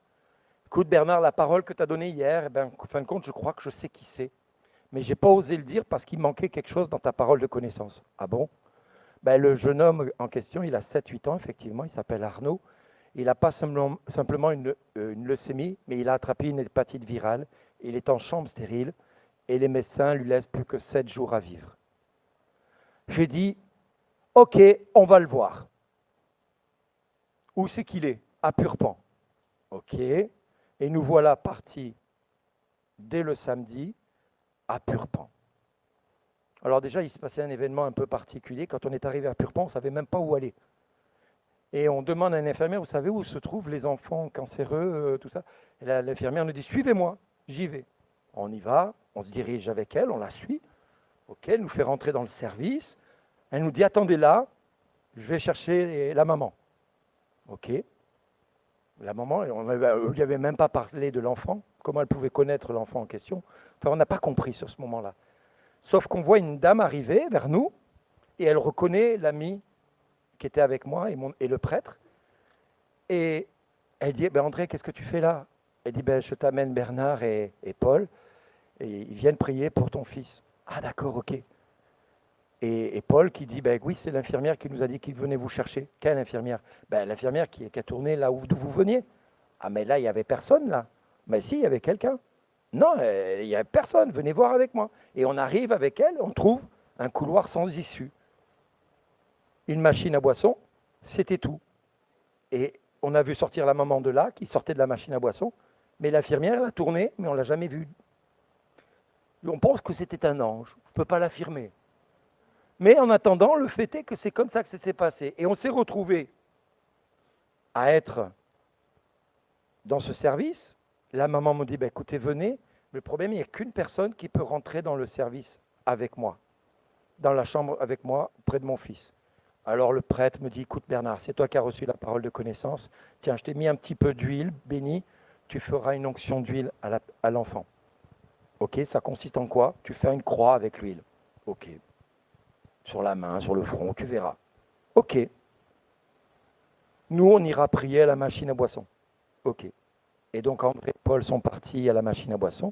Écoute Bernard, la parole que tu as donnée hier, en fin de compte, je crois que je sais qui c'est. Mais je n'ai pas osé le dire parce qu'il manquait quelque chose dans ta parole de connaissance. Ah bon? Le jeune homme en question, il a 7-8 ans, effectivement, il s'appelle Arnaud. Il n'a pas simplement une leucémie, mais il a attrapé une hépatite virale. Il est en chambre stérile et les médecins lui laissent plus que 7 jours à vivre. J'ai dit, ok, on va le voir. Où c'est qu'il est? À Purpan. Ok. Et nous voilà partis dès le samedi à Purpan. Alors déjà, il s'est passé un événement un peu particulier. Quand on est arrivé à Purpan, on ne savait même pas où aller. Et on demande à une infirmière, vous savez où se trouvent les enfants cancéreux, tout ça? Et l'infirmière nous dit, suivez-moi, j'y vais. On y va, on se dirige avec elle, on la suit. Ok, elle nous fait rentrer dans le service. Elle nous dit, attendez là, je vais chercher la maman. Ok. La maman, on ne lui avait même pas parlé de l'enfant. Comment elle pouvait connaître l'enfant en question? Enfin, on n'a pas compris sur ce moment-là. Sauf qu'on voit une dame arriver vers nous et elle reconnaît l'ami qui était avec moi et le prêtre. Et elle dit, André, qu'est-ce que tu fais là? Elle dit, je t'amène Bernard et Paul et ils viennent prier pour ton fils. Ah d'accord, ok. Et Paul qui dit, oui, c'est l'infirmière qui nous a dit qu'il venait vous chercher. Quelle infirmière? L'infirmière qui a tourné là d'où vous veniez. Ah mais là, il n'y avait personne là. Mais si, il y avait quelqu'un. Non, il n'y avait personne, venez voir avec moi. Et on arrive avec elle, on trouve un couloir sans issue. Une machine à boisson, c'était tout. Et on a vu sortir la maman de là, qui sortait de la machine à boisson, mais l'infirmière, elle a tourné, mais on ne l'a jamais vue. On pense que c'était un ange, je ne peux pas l'affirmer. Mais en attendant, le fait est que c'est comme ça que ça s'est passé. Et on s'est retrouvés à être dans ce service. La maman me dit, écoutez, venez. Le problème, il n'y a qu'une personne qui peut rentrer dans le service avec moi, dans la chambre avec moi, près de mon fils. Alors le prêtre me dit, écoute Bernard, c'est toi qui as reçu la parole de connaissance. Tiens, je t'ai mis un petit peu d'huile bénie. Tu feras une onction d'huile à l'enfant. Ok, ça consiste en quoi? Tu fais une croix avec l'huile. Ok. Sur la main, sur le front, tu verras. Ok. Nous, on ira prier à la machine à boisson. Ok. Et donc, André et Paul sont partis à la machine à boisson.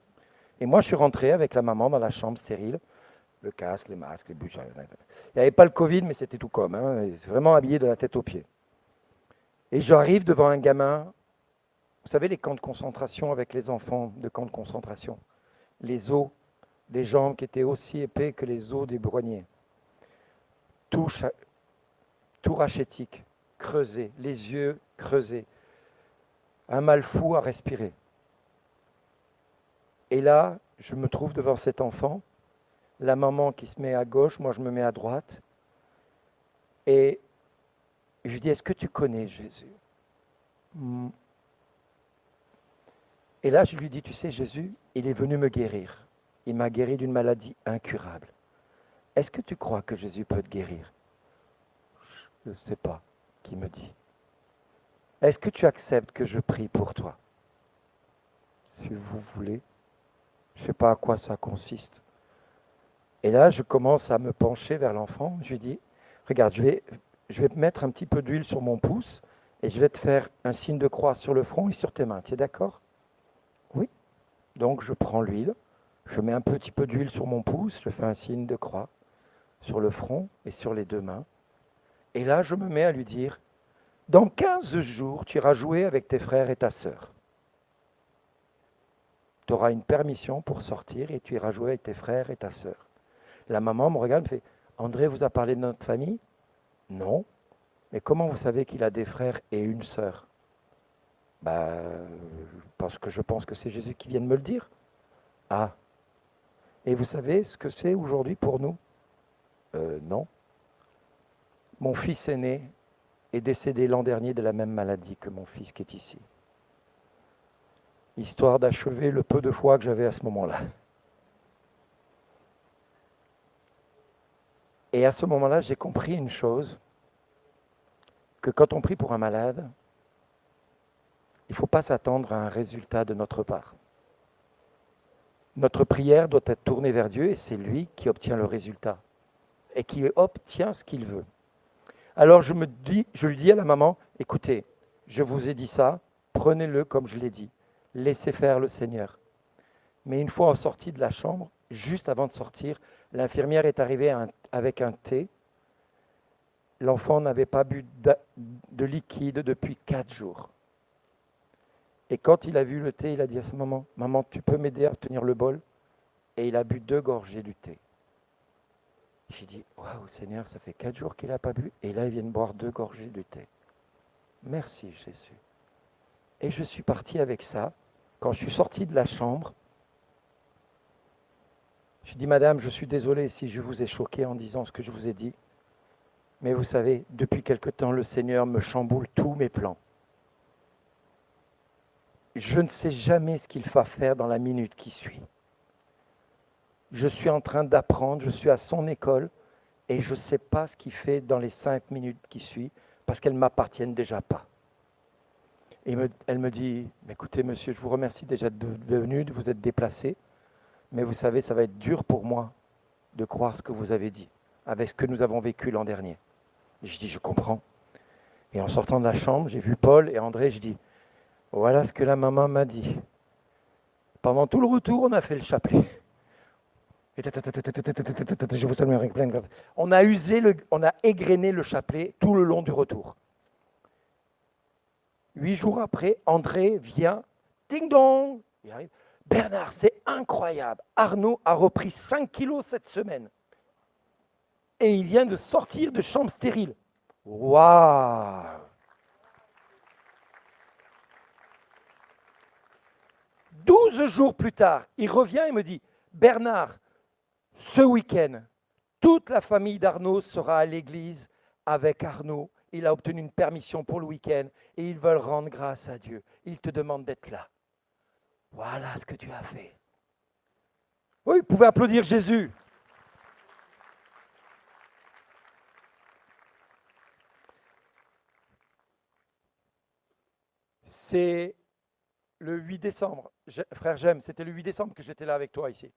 Et moi, je suis rentré avec la maman dans la chambre stérile. Le casque, les masques, les bûches. Il n'y avait pas le Covid, mais c'était tout comme. C'est vraiment habillé de la tête aux pieds. Et j'arrive devant un gamin. Vous savez, les camps de concentration avec les enfants de camps de concentration. Les os des jambes qui étaient aussi épais que les os des brogniers. Tout rachétique, creusé, les yeux creusés, un mal fou à respirer. Et là, je me trouve devant cet enfant, la maman qui se met à gauche, moi je me mets à droite, et je lui dis, est-ce que tu connais Jésus? Et là, je lui dis, tu sais, Jésus, il est venu me guérir. Il m'a guéri d'une maladie incurable. Est-ce que tu crois que Jésus peut te guérir? Je ne sais pas qui me dit. Est-ce que tu acceptes que je prie pour toi? Si vous voulez. Je ne sais pas à quoi ça consiste. Et là, je commence à me pencher vers l'enfant. Je lui dis, regarde, je vais te mettre un petit peu d'huile sur mon pouce et je vais te faire un signe de croix sur le front et sur tes mains. Tu es d'accord? Oui. Donc, je prends l'huile, je mets un petit peu d'huile sur mon pouce, je fais un signe de croix sur le front et sur les deux mains. Et là, je me mets à lui dire, dans 15 jours, tu iras jouer avec tes frères et ta sœur. Tu auras une permission pour sortir et tu iras jouer avec tes frères et ta sœur. La maman me regarde et me fait, André vous a parlé de notre famille? Non. Mais comment vous savez qu'il a des frères et une sœur? Parce que je pense que c'est Jésus qui vient de me le dire. Ah. Et vous savez ce que c'est aujourd'hui pour nous? Non. Mon fils aîné est décédé l'an dernier de la même maladie que mon fils qui est ici. Histoire d'achever le peu de foi que j'avais à ce moment-là. Et à ce moment-là, j'ai compris une chose, que quand on prie pour un malade, il ne faut pas s'attendre à un résultat de notre part. Notre prière doit être tournée vers Dieu et c'est lui qui obtient le résultat et qui obtient ce qu'il veut. Alors je lui dis à la maman, écoutez, je vous ai dit ça, prenez-le comme je l'ai dit, laissez faire le Seigneur. Mais une fois sorti de la chambre, juste avant de sortir, l'infirmière est arrivée avec un thé. L'enfant n'avait pas bu de liquide depuis 4 jours. Et quand il a vu le thé, il a dit à sa maman, « Maman, tu peux m'aider à tenir le bol ?» Et il a bu 2 gorgées du thé. J'ai dit, « Waouh, Seigneur, ça fait 4 jours qu'il n'a pas bu, et là, il vient de boire 2 gorgées du thé. » Merci, Jésus. Et je suis parti avec ça. Quand je suis sorti de la chambre, je dis, Madame, je suis désolé si je vous ai choqué en disant ce que je vous ai dit. Mais vous savez, depuis quelque temps, le Seigneur me chamboule tous mes plans. Je ne sais jamais ce qu'il va faire dans la minute qui suit. Je suis en train d'apprendre, je suis à son école, et je ne sais pas ce qu'il fait dans les 5 minutes qui suivent, parce qu'elles ne m'appartiennent déjà pas. Et elle me dit, écoutez monsieur, je vous remercie déjà de venir, de vous être déplacé, mais vous savez, ça va être dur pour moi de croire ce que vous avez dit, avec ce que nous avons vécu l'an dernier. Et je dis, je comprends. Et en sortant de la chambre, j'ai vu Paul et André, je dis, voilà ce que la maman m'a dit. Pendant tout le retour, on a fait le chapelet. Je vous salue avec plein de grâce. On a égrené le chapelet tout le long du retour. 8 jours après, André vient, ding dong, il arrive. Bernard, c'est incroyable. Arnaud a repris 5 kilos cette semaine. Et il vient de sortir de chambre stérile. Waouh! 12 jours plus tard, il revient et me dit, Bernard, ce week-end, toute la famille d'Arnaud sera à l'église avec Arnaud. Il a obtenu une permission pour le week-end et ils veulent rendre grâce à Dieu. Ils te demandent d'être là. Voilà ce que tu as fait. Oui, vous pouvez applaudir Jésus. C'est le 8 décembre. Frère J'aime, c'était le 8 décembre que j'étais là avec toi ici.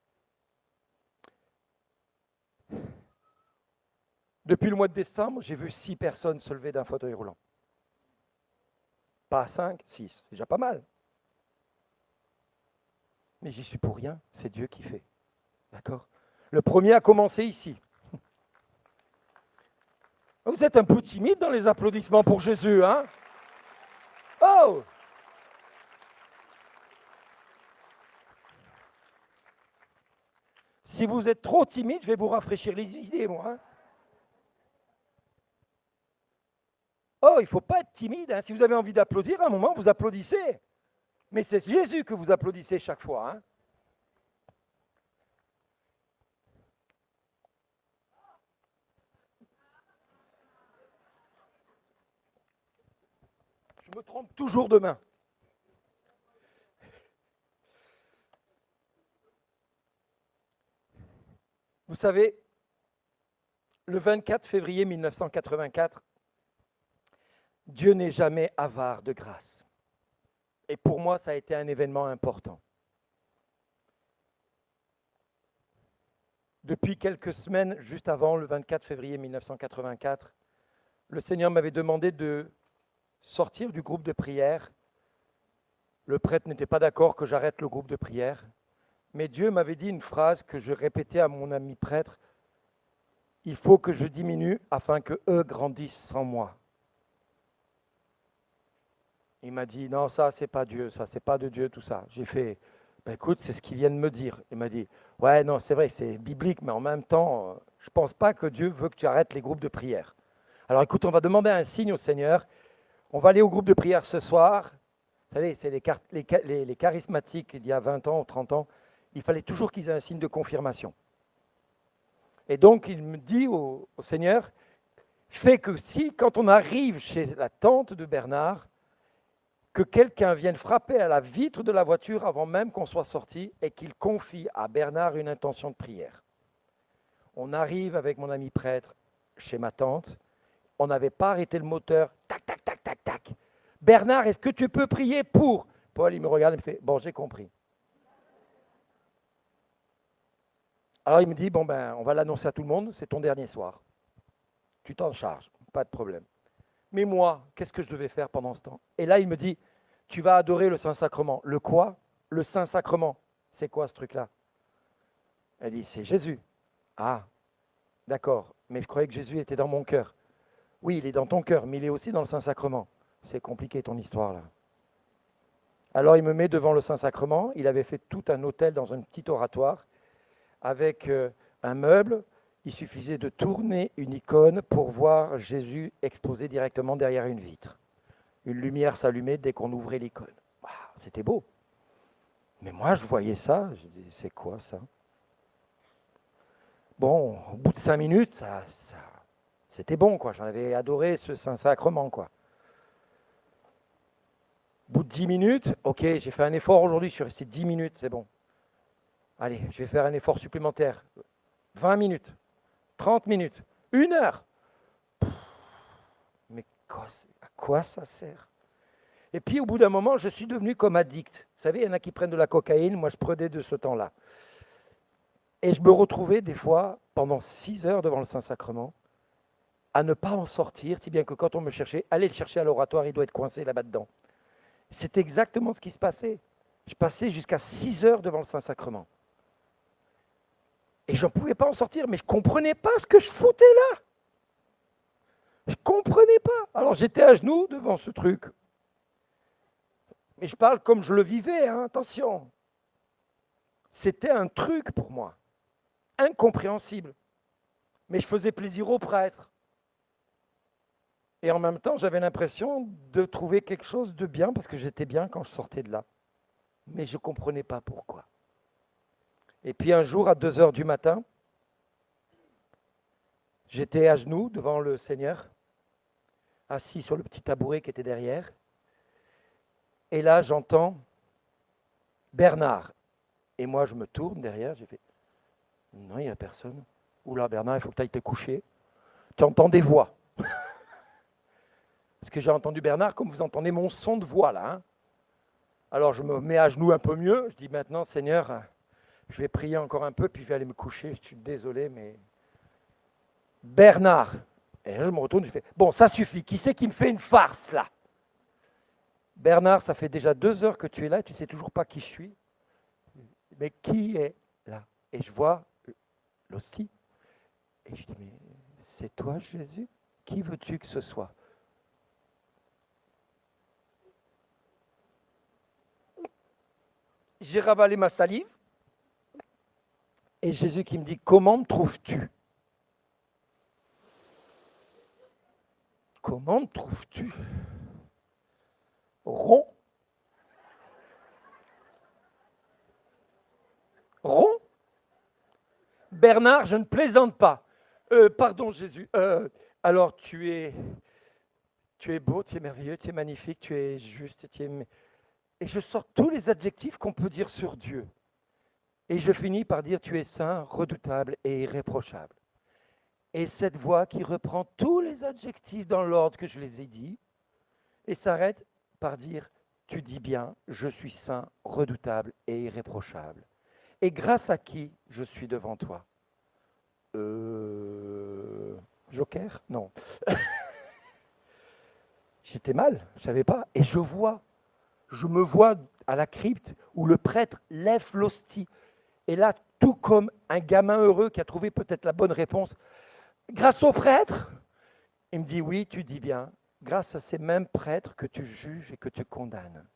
Depuis le mois de décembre, j'ai vu 6 personnes se lever d'un fauteuil roulant. Pas 5, 6. C'est déjà pas mal. Mais j'y suis pour rien, c'est Dieu qui fait. D'accord? Le premier a commencé ici. Vous êtes un peu timide dans les applaudissements pour Jésus, hein? Oh! Si vous êtes trop timide, je vais vous rafraîchir les idées, moi. Hein? Oh, il ne faut pas être timide. Hein. Si vous avez envie d'applaudir, à un moment, vous applaudissez. Mais c'est Jésus que vous applaudissez chaque fois. Hein. Je me trompe toujours de main. Vous savez, le 24 février 1984, Dieu n'est jamais avare de grâce. Et pour moi, ça a été un événement important. Depuis quelques semaines, juste avant le 24 février 1984, le Seigneur m'avait demandé de sortir du groupe de prière. Le prêtre n'était pas d'accord que j'arrête le groupe de prière. Mais Dieu m'avait dit une phrase que je répétais à mon ami prêtre. Il faut que je diminue afin que eux grandissent sans moi. Il m'a dit, non, ça, c'est pas Dieu, ça, c'est pas de Dieu, tout ça. J'ai fait, ben, écoute, c'est ce qu'il vient de me dire. Il m'a dit, ouais, non, c'est vrai, c'est biblique, mais en même temps, je ne pense pas que Dieu veut que tu arrêtes les groupes de prière. Alors écoute, on va demander un signe au Seigneur. On va aller au groupe de prière ce soir. Vous savez, c'est les charismatiques il y a 20 ans ou 30 ans. Il fallait toujours qu'ils aient un signe de confirmation. Et donc, il me dit au Seigneur, fais que si, quand on arrive chez la tante de Bernard, que quelqu'un vienne frapper à la vitre de la voiture avant même qu'on soit sorti et qu'il confie à Bernard une intention de prière. On arrive avec mon ami prêtre chez ma tante. On n'avait pas arrêté le moteur. Tac, tac, tac, tac, tac. Bernard, est-ce que tu peux prier pour? Paul, il me regarde et me fait, bon, j'ai compris. Alors il me dit, bon ben, on va l'annoncer à tout le monde, c'est ton dernier soir. Tu t'en charges, pas de problème. Mais moi, qu'est-ce que je devais faire pendant ce temps? Et là, il me dit, tu vas adorer le Saint-Sacrement. Le quoi? Le Saint-Sacrement. C'est quoi ce truc-là? Elle dit, c'est Jésus. Ah, d'accord, mais je croyais que Jésus était dans mon cœur. Oui, il est dans ton cœur, mais il est aussi dans le Saint-Sacrement. C'est compliqué ton histoire là. Alors il me met devant le Saint-Sacrement. Il avait fait tout un hôtel dans un petit oratoire avec un meuble. Il suffisait de tourner une icône pour voir Jésus exposé directement derrière une vitre. Une lumière s'allumait dès qu'on ouvrait l'icône. Wow, c'était beau. Mais moi, je voyais ça, je dis, c'est quoi ça? Bon, au bout de 5 minutes, c'était bon, quoi. J'en avais adoré ce Saint-Sacrement, quoi. Au bout de 10 minutes, ok, j'ai fait un effort aujourd'hui, je suis resté 10 minutes, c'est bon. Allez, je vais faire un effort supplémentaire. 20 minutes, 30 minutes, 1 heure. Mais à quoi ça sert? Et puis, au bout d'un moment, je suis devenu comme addict. Vous savez, il y en a qui prennent de la cocaïne, moi je prenais de ce temps-là. Et je me retrouvais des fois, pendant 6 heures devant le Saint-Sacrement, à ne pas en sortir, si bien que quand on me cherchait, allez le chercher à l'oratoire, il doit être coincé là-bas dedans. C'est exactement ce qui se passait. Je passais jusqu'à 6 heures devant le Saint-Sacrement. Et je ne pouvais pas en sortir, mais je ne comprenais pas ce que je foutais là. Je ne comprenais pas. Alors j'étais à genoux devant ce truc. Mais je parle comme je le vivais, hein, attention. C'était un truc pour moi, incompréhensible. Mais je faisais plaisir au prêtre. Et en même temps, j'avais l'impression de trouver quelque chose de bien, parce que j'étais bien quand je sortais de là. Mais je ne comprenais pas pourquoi. Et puis un jour, à 2 heures du matin, j'étais à genoux devant le Seigneur, assis sur le petit tabouret qui était derrière. Et là, j'entends Bernard. Et moi, je me tourne derrière, j'ai fait « Non, il n'y a personne. Oula, Bernard, il faut que tu ailles te coucher. » Tu entends des voix. Parce que j'ai entendu Bernard comme vous entendez mon son de voix là. Hein. Alors, je me mets à genoux un peu mieux. Je dis maintenant, Seigneur, je vais prier encore un peu, puis je vais aller me coucher. Je suis désolé, mais... Bernard. Et là, je me retourne, je fais « Bon, ça suffit. Qui c'est qui me fait une farce là ?» Bernard, ça fait déjà 2 heures que tu es là, tu ne sais toujours pas qui je suis. Mais qui est là? Et je vois l'hostie. Et je dis, mais c'est toi Jésus? Qui veux-tu que ce soit? J'ai ravalé ma salive. Et Jésus qui me dit, comment me trouves-tu? Comment me trouves-tu? Rond. Rond. Bernard, je ne plaisante pas. Pardon Jésus. Alors tu es beau, tu es merveilleux, tu es magnifique, tu es juste, Et je sors tous les adjectifs qu'on peut dire sur Dieu. Et je finis par dire tu es saint, redoutable et irréprochable. Et cette voix qui reprend tous les adjectifs dans l'ordre que je les ai dit et s'arrête par dire tu dis bien, je suis saint, redoutable et irréprochable. Et grâce à qui je suis devant toi? Joker? Non. J'étais mal, je ne savais pas. Et je me vois à la crypte où le prêtre lève l'hostie. Et là, tout comme un gamin heureux qui a trouvé peut-être la bonne réponse, grâce au prêtre, il me dit oui, tu dis bien, grâce à ces mêmes prêtres que tu juges et que tu condamnes.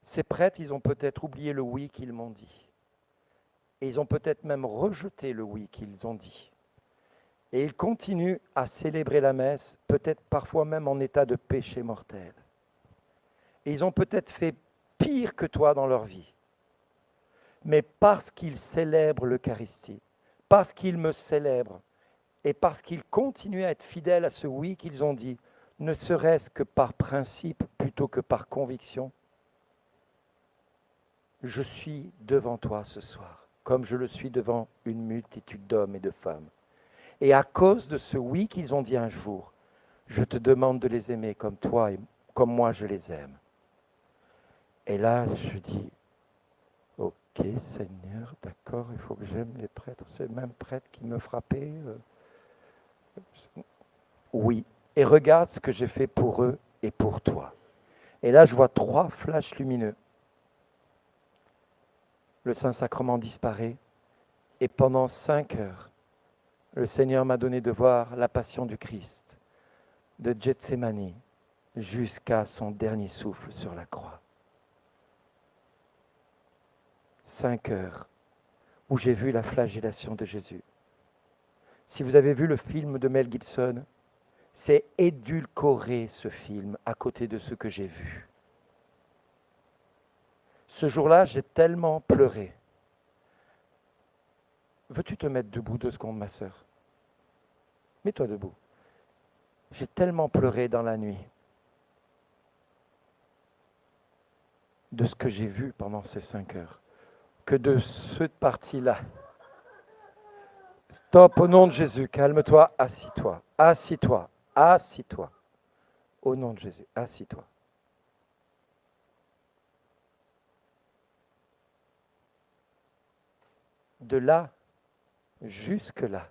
Ces prêtres, ils ont peut-être oublié le oui qu'ils m'ont dit. Et ils ont peut-être même rejeté le oui qu'ils ont dit. Et ils continuent à célébrer la messe, peut-être parfois même en état de péché mortel. Et ils ont peut-être fait pire que toi dans leur vie. Mais parce qu'ils célèbrent l'Eucharistie, parce qu'ils me célèbrent, et parce qu'ils continuent à être fidèles à ce oui qu'ils ont dit, ne serait-ce que par principe plutôt que par conviction, je suis devant toi ce soir, comme je le suis devant une multitude d'hommes et de femmes. Et à cause de ce oui qu'ils ont dit un jour, je te demande de les aimer comme toi et comme moi je les aime. Et là, je dis, ok Seigneur, d'accord, il faut que j'aime les prêtres, c'est le même prêtre qui me frappait. Oui, et regarde ce que j'ai fait pour eux et pour toi. Et là, je vois 3 flashs lumineux. Le Saint-Sacrement disparaît, et pendant 5 heures, le Seigneur m'a donné de voir la passion du Christ, de Gethsémani, jusqu'à son dernier souffle sur la croix. 5 heures où j'ai vu la flagellation de Jésus. Si vous avez vu le film de Mel Gibson, c'est édulcoré ce film à côté de ce que j'ai vu. Ce jour-là, j'ai tellement pleuré. Veux-tu te mettre debout 2 secondes, ma sœur? Mets-toi debout. J'ai tellement pleuré dans la nuit de ce que j'ai vu pendant ces 5 heures, que de cette partie-là. Stop, au nom de Jésus, calme-toi, assis-toi, assis-toi, assis-toi. Au nom de Jésus, assis-toi. De là jusque là,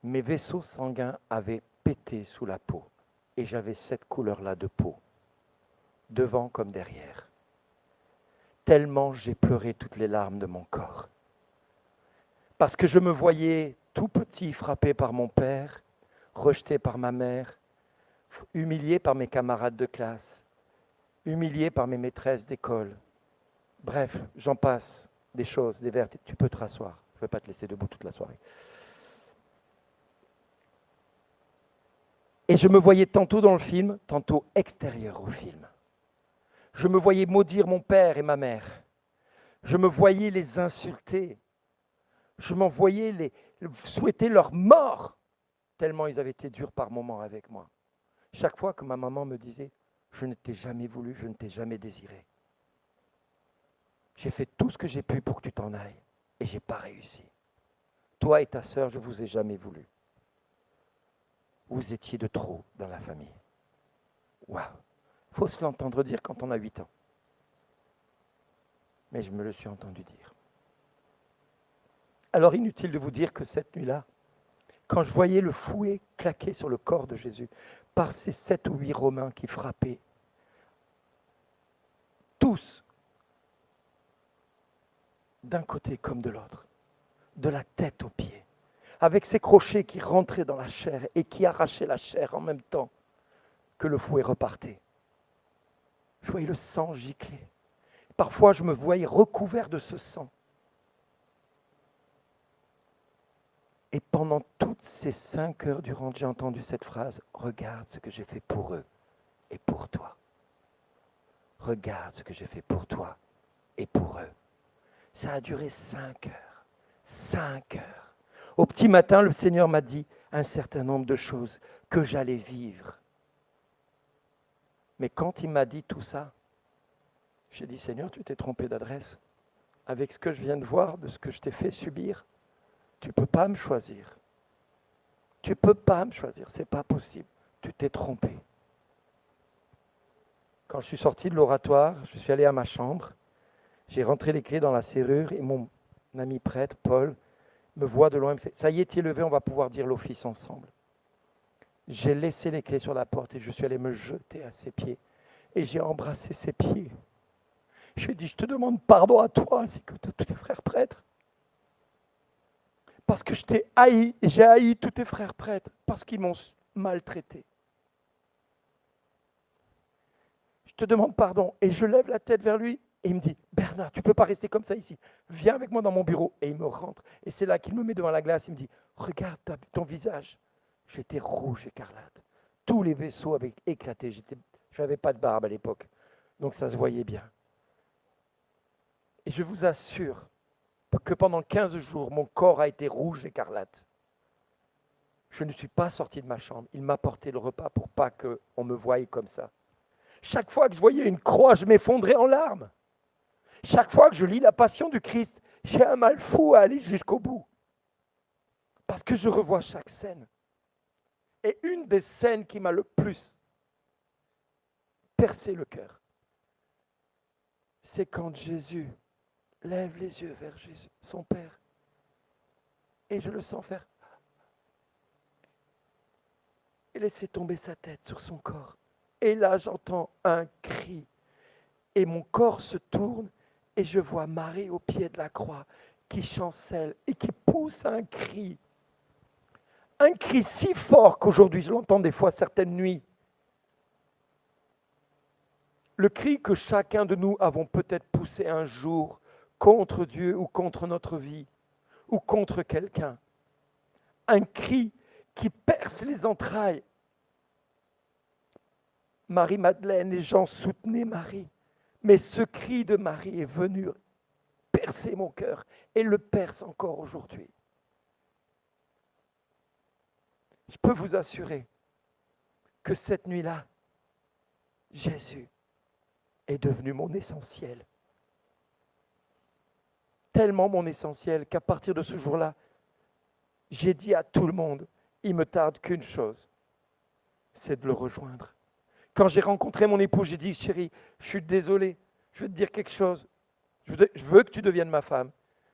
mes vaisseaux sanguins avaient pété sous la peau et j'avais cette couleur-là de peau, devant comme derrière. Tellement j'ai pleuré toutes les larmes de mon corps. Parce que je me voyais tout petit frappé par mon père, rejeté par ma mère, humilié par mes camarades de classe, humilié par mes maîtresses d'école. Bref, j'en passe, des choses, des vertes. Tu peux te rasseoir, je ne vais pas te laisser debout toute la soirée. Et je me voyais tantôt dans le film, tantôt extérieur au film. Je me voyais maudire mon père et ma mère. Je me voyais les insulter. Je m'en voyais souhaiter leur mort, tellement ils avaient été durs par moments avec moi. Chaque fois que ma maman me disait « Je ne t'ai jamais voulu, je ne t'ai jamais désiré. J'ai fait tout ce que j'ai pu pour que tu t'en ailles et je n'ai pas réussi. Toi et ta sœur, je ne vous ai jamais voulu. Vous étiez de trop dans la famille. » Waouh! Il faut se l'entendre dire quand on a 8 ans. Mais je me le suis entendu dire. Alors inutile de vous dire que cette nuit-là, quand je voyais le fouet claquer sur le corps de Jésus, par ces 7 ou 8 Romains qui frappaient, tous, d'un côté comme de l'autre, de la tête aux pieds, avec ces crochets qui rentraient dans la chair et qui arrachaient la chair en même temps que le fouet repartait. Je voyais le sang gicler. Parfois, je me voyais recouvert de ce sang. Et pendant toutes ces 5 heures durant, j'ai entendu cette phrase, « Regarde ce que j'ai fait pour eux et pour toi. Regarde ce que j'ai fait pour toi et pour eux. » Ça a duré 5 heures. 5 heures. Au petit matin, le Seigneur m'a dit un certain nombre de choses que j'allais vivre. Mais quand il m'a dit tout ça, j'ai dit, Seigneur, tu t'es trompé d'adresse. Avec ce que je viens de voir, de ce que je t'ai fait subir, tu ne peux pas me choisir. Tu ne peux pas me choisir, ce n'est pas possible. Tu t'es trompé. Quand je suis sorti de l'oratoire, je suis allé à ma chambre, j'ai rentré les clés dans la serrure et mon ami prêtre, Paul, me voit de loin et me fait « Ça y est, tu es levé, on va pouvoir dire l'office ensemble. » J'ai laissé les clés sur la porte et je suis allé me jeter à ses pieds. Et j'ai embrassé ses pieds. Je lui ai dit, je te demande pardon à toi ainsi que tous tes frères prêtres. Parce que je t'ai haï et j'ai haï tous tes frères prêtres parce qu'ils m'ont maltraité. Je te demande pardon. Et je lève la tête vers lui et il me dit, Bernard, tu ne peux pas rester comme ça ici. Viens avec moi dans mon bureau. Et il me rentre. Et c'est là qu'il me met devant la glace. Il me dit, regarde ton visage. J'étais rouge écarlate. Tous les vaisseaux avaient éclaté. Je n'avais pas de barbe à l'époque. Donc ça se voyait bien. Et je vous assure que pendant 15 jours, mon corps a été rouge écarlate. Je ne suis pas sorti de ma chambre. Il m'a porté le repas pour pas qu'on me voie comme ça. Chaque fois que je voyais une croix, je m'effondrais en larmes. Chaque fois que je lis la Passion du Christ, j'ai un mal fou à aller jusqu'au bout. Parce que je revois chaque scène. Et une des scènes qui m'a le plus percé le cœur, c'est quand Jésus lève les yeux vers Jésus, son Père, et je le sens faire et laisser tomber sa tête sur son corps. Et là, j'entends un cri, et mon corps se tourne, et je vois Marie au pied de la croix, qui chancelle et qui pousse un cri si fort qu'aujourd'hui, je l'entends des fois certaines nuits. Le cri que chacun de nous avons peut-être poussé un jour contre Dieu ou contre notre vie ou contre quelqu'un. Un cri qui perce les entrailles. Marie-Madeleine, les gens soutenaient Marie. Mais ce cri de Marie est venu percer mon cœur et le perce encore aujourd'hui. Je peux vous assurer que cette nuit-là, Jésus est devenu mon essentiel. Tellement mon essentiel qu'à partir de ce jour-là, j'ai dit à tout le monde, il me tarde qu'une chose, c'est de le rejoindre. Quand j'ai rencontré mon époux, j'ai dit, chérie, je suis désolé, je vais te dire quelque chose. Je veux que tu deviennes ma femme.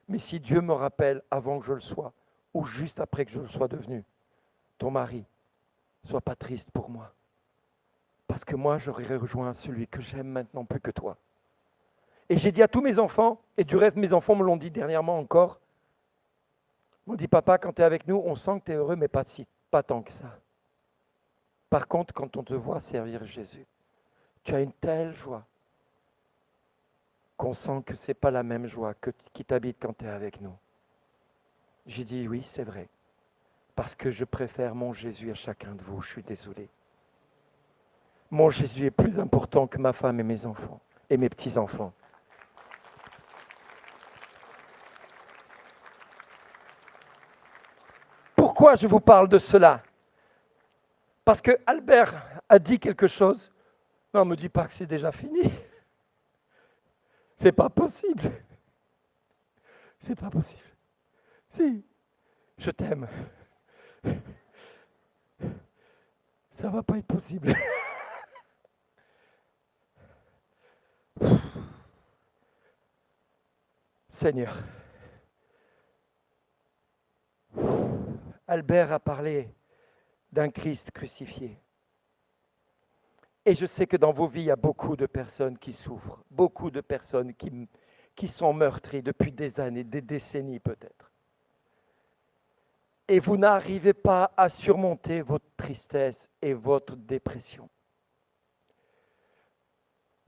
Mais si Dieu me rappelle avant que je le sois, ou juste après que je le sois devenu, ton mari, sois pas triste pour moi. Parce que moi, j'aurais rejoint celui que j'aime maintenant plus que toi. Et j'ai dit à tous mes enfants, et du reste, mes enfants me l'ont dit dernièrement encore, ils m'ont dit, papa, quand tu es avec nous, on sent que tu es heureux, mais pas tant que ça. Par contre, quand on te voit servir Jésus, tu as une telle joie qu'on sent que ce n'est pas la même joie qui t'habite quand tu es avec nous. J'ai dit, oui, c'est vrai, parce que je préfère mon Jésus à chacun de vous, je suis désolé. Mon Jésus est plus important que ma femme et mes enfants, et mes petits-enfants. Pourquoi je vous parle de cela? Parce que Albert a dit quelque chose. Non, ne me dis pas que c'est déjà fini. C'est pas possible. C'est pas possible. Si, je t'aime. Ça va pas être possible. Seigneur. Albert a parlé d'un Christ crucifié. Et je sais que dans vos vies, il y a beaucoup de personnes qui souffrent, beaucoup de personnes qui sont meurtries depuis des années, des décennies peut-être. Et vous n'arrivez pas à surmonter votre tristesse et votre dépression.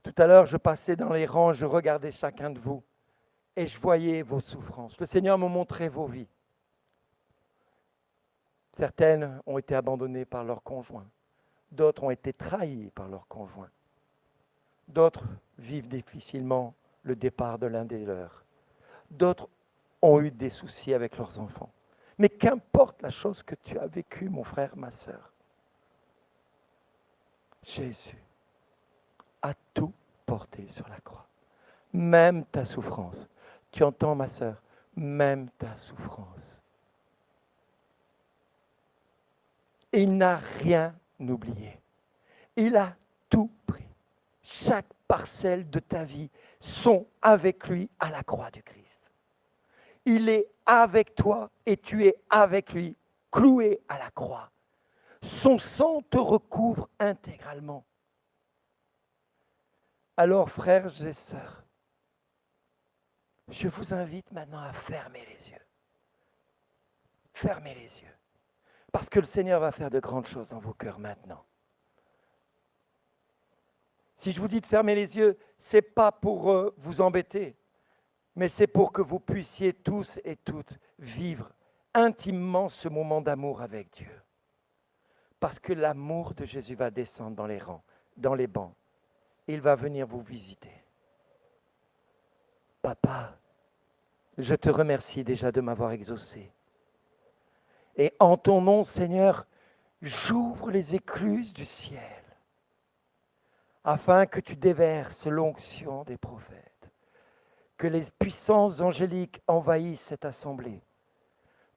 Tout à l'heure, je passais dans les rangs, je regardais chacun de vous et je voyais vos souffrances. Le Seigneur me montrait vos vies. Certaines ont été abandonnées par leur conjoint. D'autres ont été trahis par leur conjoint. D'autres vivent difficilement le départ de l'un des leurs. D'autres ont eu des soucis avec leurs enfants. Mais qu'importe la chose que tu as vécue, mon frère, ma sœur, Jésus a tout porté sur la croix. Même ta souffrance. Tu entends, ma sœur, même ta souffrance. Il n'a rien oublié. Il a tout pris. Chaque parcelle de ta vie sont avec lui à la croix du Christ. Il est avec toi et tu es avec lui, cloué à la croix. Son sang te recouvre intégralement. Alors, frères et sœurs, je vous invite maintenant à fermer les yeux. Fermez les yeux. Parce que le Seigneur va faire de grandes choses dans vos cœurs maintenant. Si je vous dis de fermer les yeux, ce n'est pas pour vous embêter, mais c'est pour que vous puissiez tous et toutes vivre intimement ce moment d'amour avec Dieu. Parce que l'amour de Jésus va descendre dans les rangs, dans les bancs. Il va venir vous visiter. Papa, je te remercie déjà de m'avoir exaucé. Et en ton nom, Seigneur, j'ouvre les écluses du ciel afin que tu déverses l'onction des prophètes, que les puissances angéliques envahissent cette assemblée,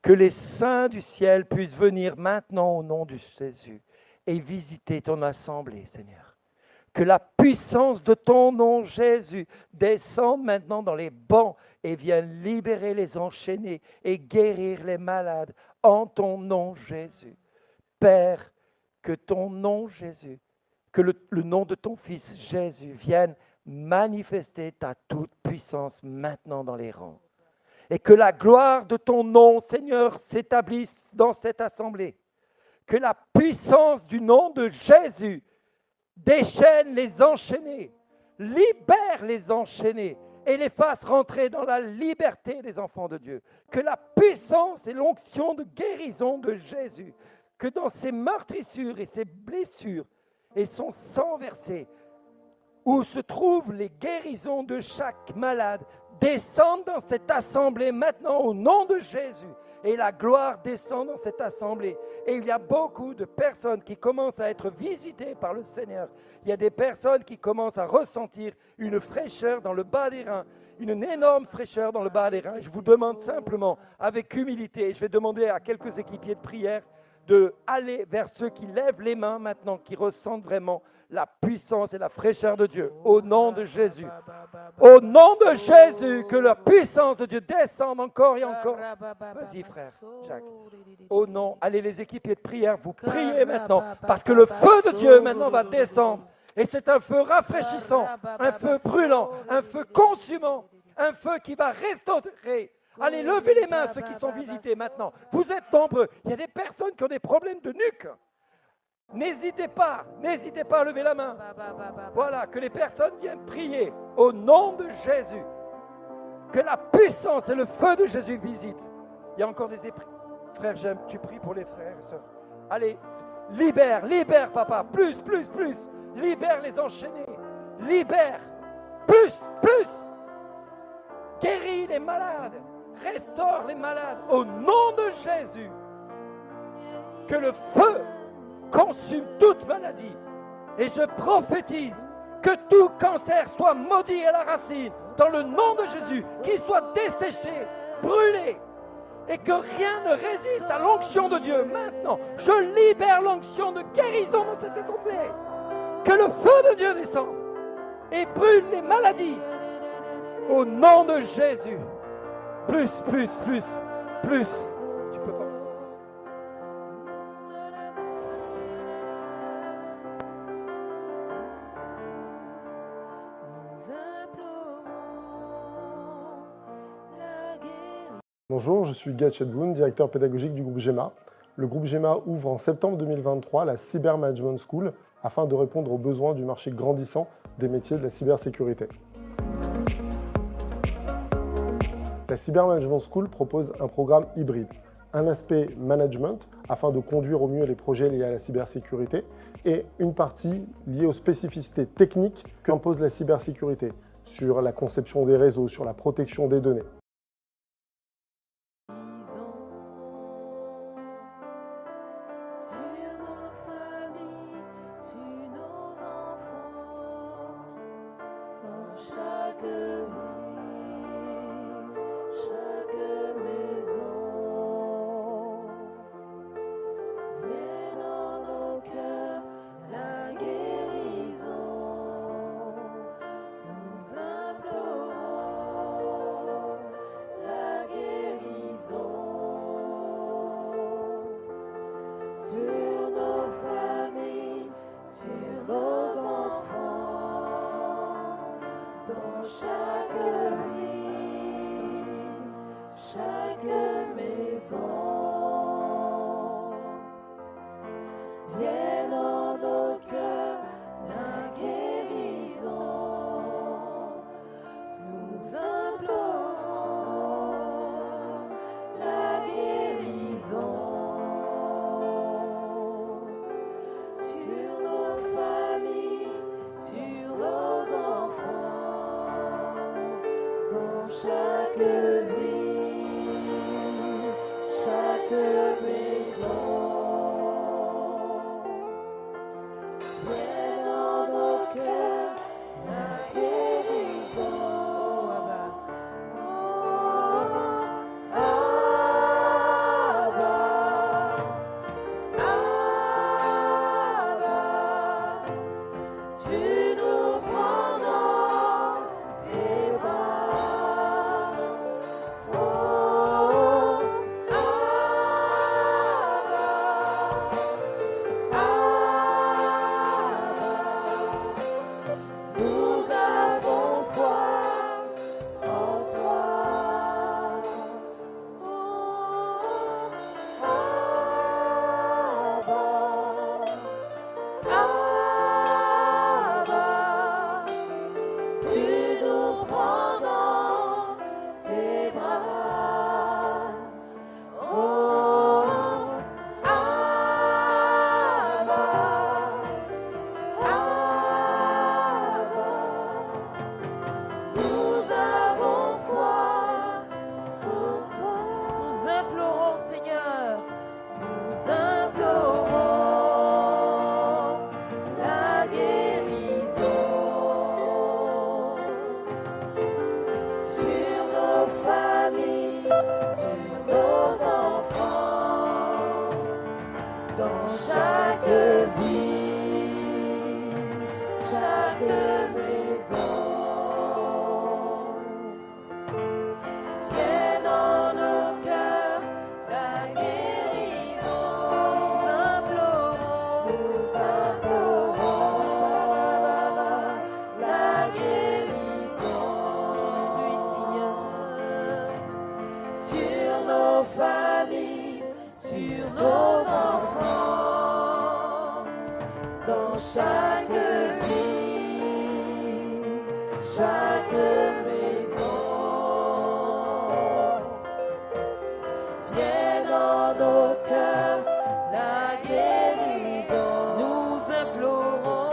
que les saints du ciel puissent venir maintenant au nom de Jésus et visiter ton assemblée, Seigneur. Que la puissance de ton nom, Jésus, descende maintenant dans les bancs et vienne libérer les enchaînés et guérir les malades en ton nom, Jésus. Père, que ton nom, Jésus, que le nom de ton Fils, Jésus, vienne manifester ta toute puissance maintenant dans les rangs. Et que la gloire de ton nom, Seigneur, s'établisse dans cette assemblée. Que la puissance du nom de Jésus déchaîne les enchaînés, libère les enchaînés et les fasse rentrer dans la liberté des enfants de Dieu. Que la puissance et l'onction de guérison de Jésus, que dans ses meurtrissures et ses blessures et son sang versé, où se trouvent les guérisons de chaque malade, descendent dans cette assemblée maintenant au nom de Jésus. Et la gloire descend dans cette assemblée. Et il y a beaucoup de personnes qui commencent à être visitées par le Seigneur. Il y a des personnes qui commencent à ressentir une fraîcheur dans le bas des reins, une énorme fraîcheur dans le bas des reins. Je vous demande simplement, avec humilité, je vais demander à quelques équipiers de prière d'aller vers ceux qui lèvent les mains maintenant, qui ressentent vraiment la puissance et la fraîcheur de Dieu. Au nom de Jésus. Au nom de Jésus, que la puissance de Dieu descende encore et encore. Vas-y, frère Jacques. Au nom, allez les équipiers de prière, vous priez maintenant, parce que le feu de Dieu maintenant va descendre. Et c'est un feu rafraîchissant, un feu brûlant, un feu consumant, un feu qui va restaurer. Allez, levez les mains, ceux qui sont visités maintenant. Vous êtes nombreux. Il y a des personnes qui ont des problèmes de nuque. N'hésitez pas à lever la main. Voilà, que les personnes viennent prier au nom de Jésus. Que la puissance et le feu de Jésus visitent. Il y a encore des épreuves. Frère, j'aime, tu pries pour les frères et sœurs. Allez, libère, papa. Plus. Libère les enchaînés. Libère. Plus. Guéris les malades. Restaure les malades. Au nom de Jésus. Que le feu consume toute maladie. Et je prophétise que tout cancer soit maudit à la racine. Dans le nom de Jésus. Qu'il soit desséché, brûlé. Et que rien ne résiste à l'onction de Dieu. Maintenant, je libère l'onction de guérison dans cette assemblée. Que le feu de Dieu descende et brûle les maladies. Au nom de Jésus. Plus. Tu peux pas. Bonjour, je suis Gad Chedboun, directeur pédagogique du groupe GEMA. Le groupe GEMA ouvre en septembre 2023 la Cyber Management School afin de répondre aux besoins du marché grandissant des métiers de la cybersécurité. La Cyber Management School propose un programme hybride. Un aspect management afin de conduire au mieux les projets liés à la cybersécurité et une partie liée aux spécificités techniques qu'impose la cybersécurité sur la conception des réseaux, sur la protection des données. nos familles, sur nos enfants, dans chaque vie, chaque maison. Viens dans nos cœurs la guérison. Nous implorons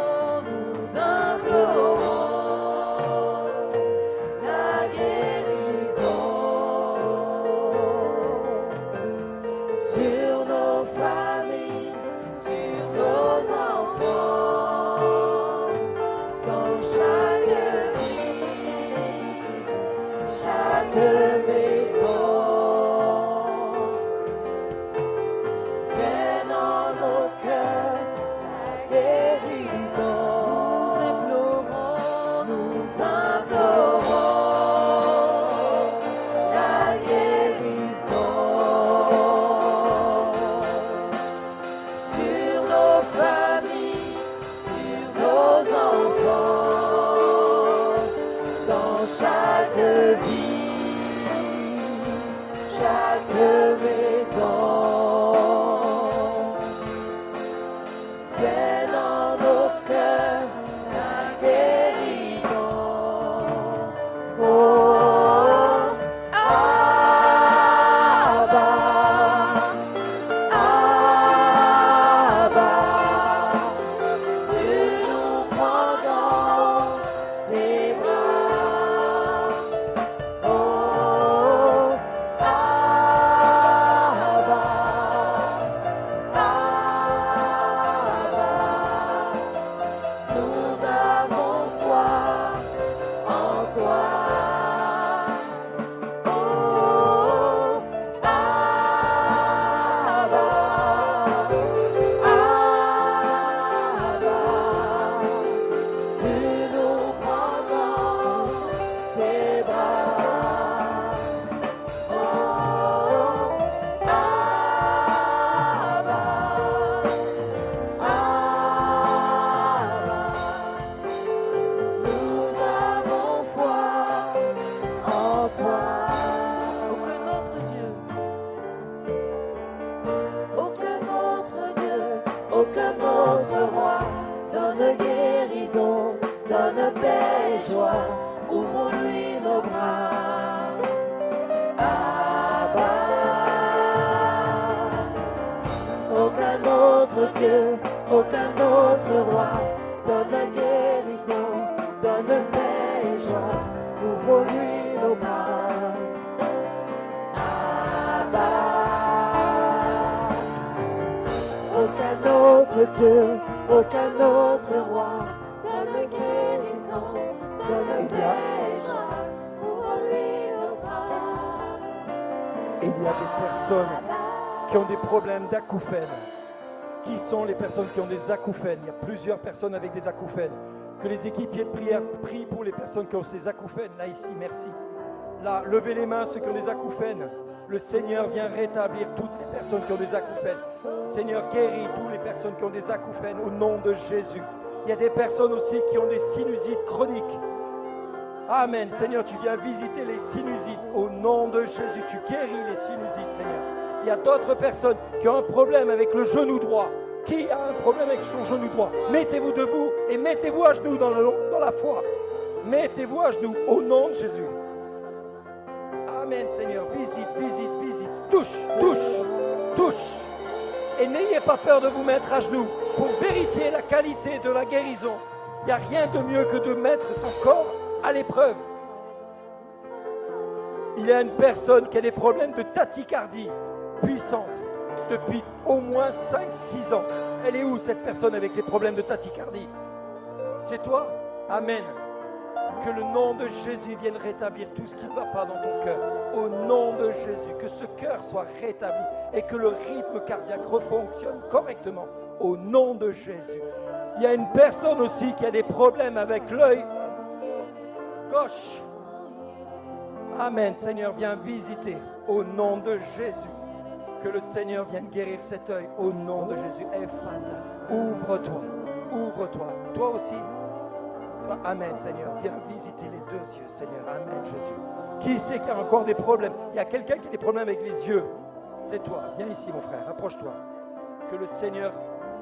la guérison sur nos familles, sur nos enfants, dans chaque vie, chaque maison. Viens dans nos cœurs la guérison. Nous implorons la guérison sur nos familles, sur nos enfants, dans chaque vie, chaque maison. Viens dans nos cœurs la guérison. Oh, Abba, Abba, tu nous prends dans tes bras. Oh, Abba, Abba, nous avons foi en toi. Oh, Abba, Abba, tu nous prends dans tes bras. Oh, Abba, Abba, nous avons foi en toi. Aucun autre Dieu, aucun autre roi, donne guérison, donne paix et joie, ouvre-lui nos bras. Abba, aucun autre Dieu, aucun autre roi, donne guérison, donne paix et joie, ouvre-lui nos bras. Abba, aucun autre Dieu, aucun autre roi, donne guérison, donne paix et joie, ouvre-lui nos bras. Et il y a des personnes qui ont des problèmes d'acouphènes. Qui sont les personnes qui ont des acouphènes? Il y a plusieurs personnes avec des acouphènes. Que les équipiers de prière prient pour les personnes qui ont ces acouphènes. Là, ici, merci. Là, levez les mains, ceux qui ont des acouphènes. Le Seigneur vient rétablir toutes les personnes qui ont des acouphènes. Seigneur, guéris toutes les personnes qui ont des acouphènes au nom de Jésus. Il y a des personnes aussi qui ont des sinusites chroniques. Amen. Seigneur, tu viens visiter les sinusites au nom de Jésus. Tu guéris les sinusites, Seigneur. Il y a d'autres personnes qui ont un problème avec le genou droit. Qui a un problème avec son genou droit? Mettez-vous debout et mettez-vous à genoux dans la foi. Mettez-vous à genoux au nom de Jésus. Amen, Seigneur. Visite, visite, visite. Touche, touche, touche. Et n'ayez pas peur de vous mettre à genoux pour vérifier la qualité de la guérison. Il n'y a rien de mieux que de mettre son corps à l'épreuve. Il y a une personne qui a des problèmes de tachycardie puissante depuis au moins 5-6 ans. Elle est où cette personne avec les problèmes de tachycardie? C'est toi? Amen. Que le nom de Jésus vienne rétablir tout ce qui ne va pas dans ton cœur. Au nom de Jésus, que ce cœur soit rétabli et que le rythme cardiaque refonctionne correctement. Au nom de Jésus. Il y a une personne aussi qui a des problèmes avec l'œil gauche. Amen. Seigneur, viens visiter au nom de Jésus. Que le Seigneur vienne guérir cet œil au nom de Jésus. Ephphatha, ouvre-toi, ouvre-toi. Toi aussi. Toi, amen, Seigneur. Viens visiter les deux yeux, Seigneur. Amen, Jésus. Qui c'est qui a encore des problèmes? Il y a quelqu'un qui a des problèmes avec les yeux. C'est toi. Viens ici, mon frère. Approche-toi. Que le Seigneur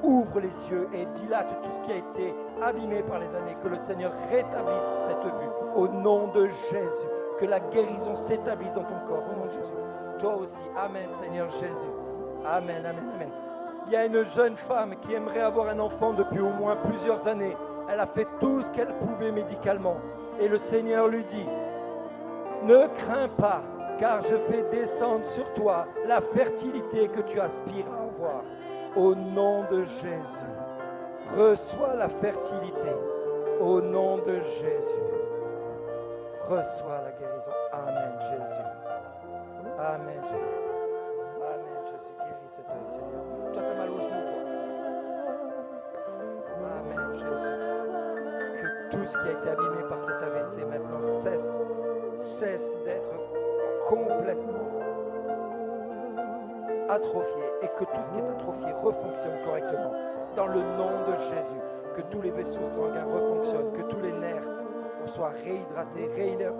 ouvre les yeux et dilate tout ce qui a été abîmé par les années. Que le Seigneur rétablisse cette vue. Au nom de Jésus. Que la guérison s'établisse dans ton corps. Au nom de Jésus. Toi aussi. Amen, Seigneur Jésus. Amen, amen, amen. Il y a une jeune femme qui aimerait avoir un enfant depuis au moins plusieurs années. Elle a fait tout ce qu'elle pouvait médicalement. Et le Seigneur lui dit, ne crains pas, car je fais descendre sur toi la fertilité que tu aspires à avoir. Au nom de Jésus, reçois la fertilité. Au nom de Jésus, reçois la guérison. Amen, Jésus. Amen, Jésus. Amen, Jésus. Guéris cet œil, Seigneur. Toi, tu as mal au genou, toi. Amen, Jésus. Que tout ce qui a été abîmé par cet AVC maintenant cesse d'être complètement atrophié et que tout ce qui est atrophié refonctionne correctement. Dans le nom de Jésus, que tous les vaisseaux sanguins refonctionnent, que tous les nerfs soient réhydratés,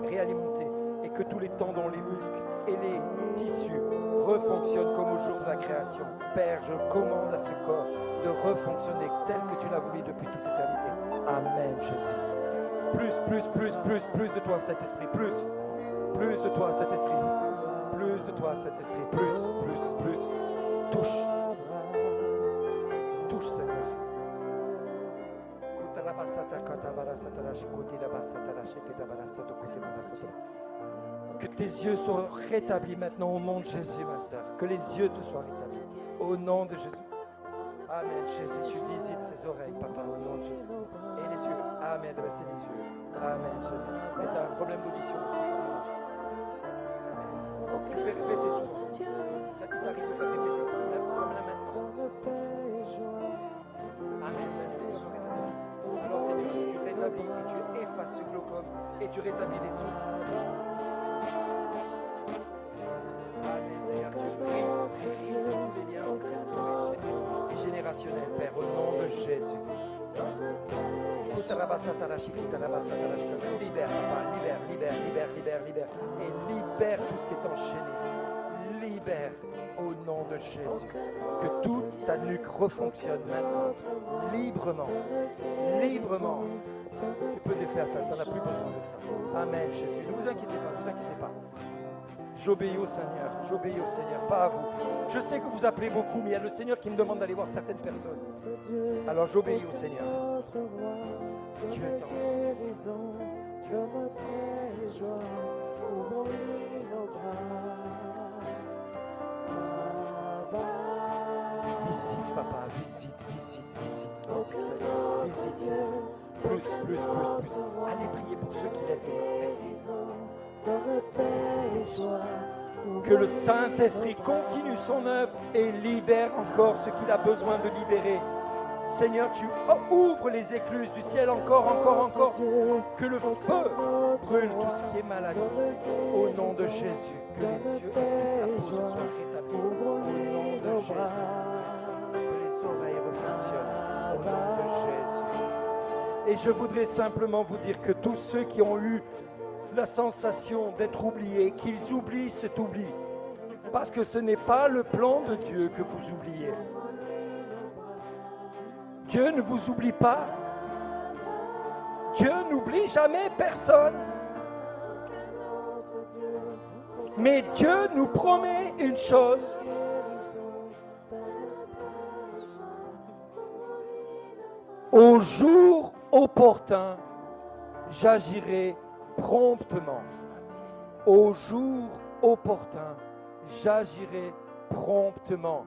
réalimentés et que tous les tendons, les muscles et les tissus refonctionnent comme au jour de la création. Père, je commande à ce corps de refonctionner tel que tu l'as voulu depuis toute éternité. Amen, Jésus. Plus de toi, Saint-Esprit, plus de toi, Saint-Esprit, plus de toi, Saint-Esprit, plus, touche, Seigneur. Que tes yeux soient rétablis maintenant au nom de Jésus, ma sœur, que les yeux te soient rétablis, au nom de Jésus. Amen, Jésus, tu visites ses oreilles, papa, au nom de Jésus. Et les yeux, amen, c'est les yeux. Amen, Jésus. Mais tu as un problème d'audition aussi. Amen. Tu fais répéter souvent. Ça qui t'arrive de faire répéter, comme là maintenant. Amen, Seigneur, je rétablis. Alors, Seigneur, tu rétablis et tu effaces ce glaucome et tu rétablis les yeux. Amen, Seigneur, tu brises tous les liens ancestraux et générationnels, Père, au nom de Jésus. Libère, papa, libère. Et libère tout ce qui est enchaîné. Libère au nom de Jésus. Que toute ta nuque refonctionne maintenant. Librement. Tu peux défaire, tu n'en as plus besoin de ça. Amen, Jésus. Ne vous inquiétez pas. J'obéis au Seigneur, pas à vous. Je sais que vous appelez beaucoup, mais il y a le Seigneur qui me demande d'aller voir certaines personnes. Alors j'obéis au Seigneur. Dieu est en Visite, papa, visite. Plus. Allez prier pour ceux qui l'aiment. Que le Saint-Esprit continue son œuvre et libère encore ce qu'il a besoin de libérer. Seigneur, tu ouvres les écluses du ciel encore. Que le feu brûle tout ce qui est maladie. Au nom de Jésus, que les yeux et la peau soient rétablis. Au nom de Jésus, que les oreilles refonctionnent. Au nom de Jésus. Et je voudrais simplement vous dire que tous ceux qui ont eu la sensation d'être oubliés, qu'ils oublient cet oubli. Parce que ce n'est pas le plan de Dieu que vous oubliez. Dieu ne vous oublie pas. Dieu n'oublie jamais personne. Mais Dieu nous promet une chose. Au jour opportun, j'agirai promptement. Au jour opportun, j'agirai promptement.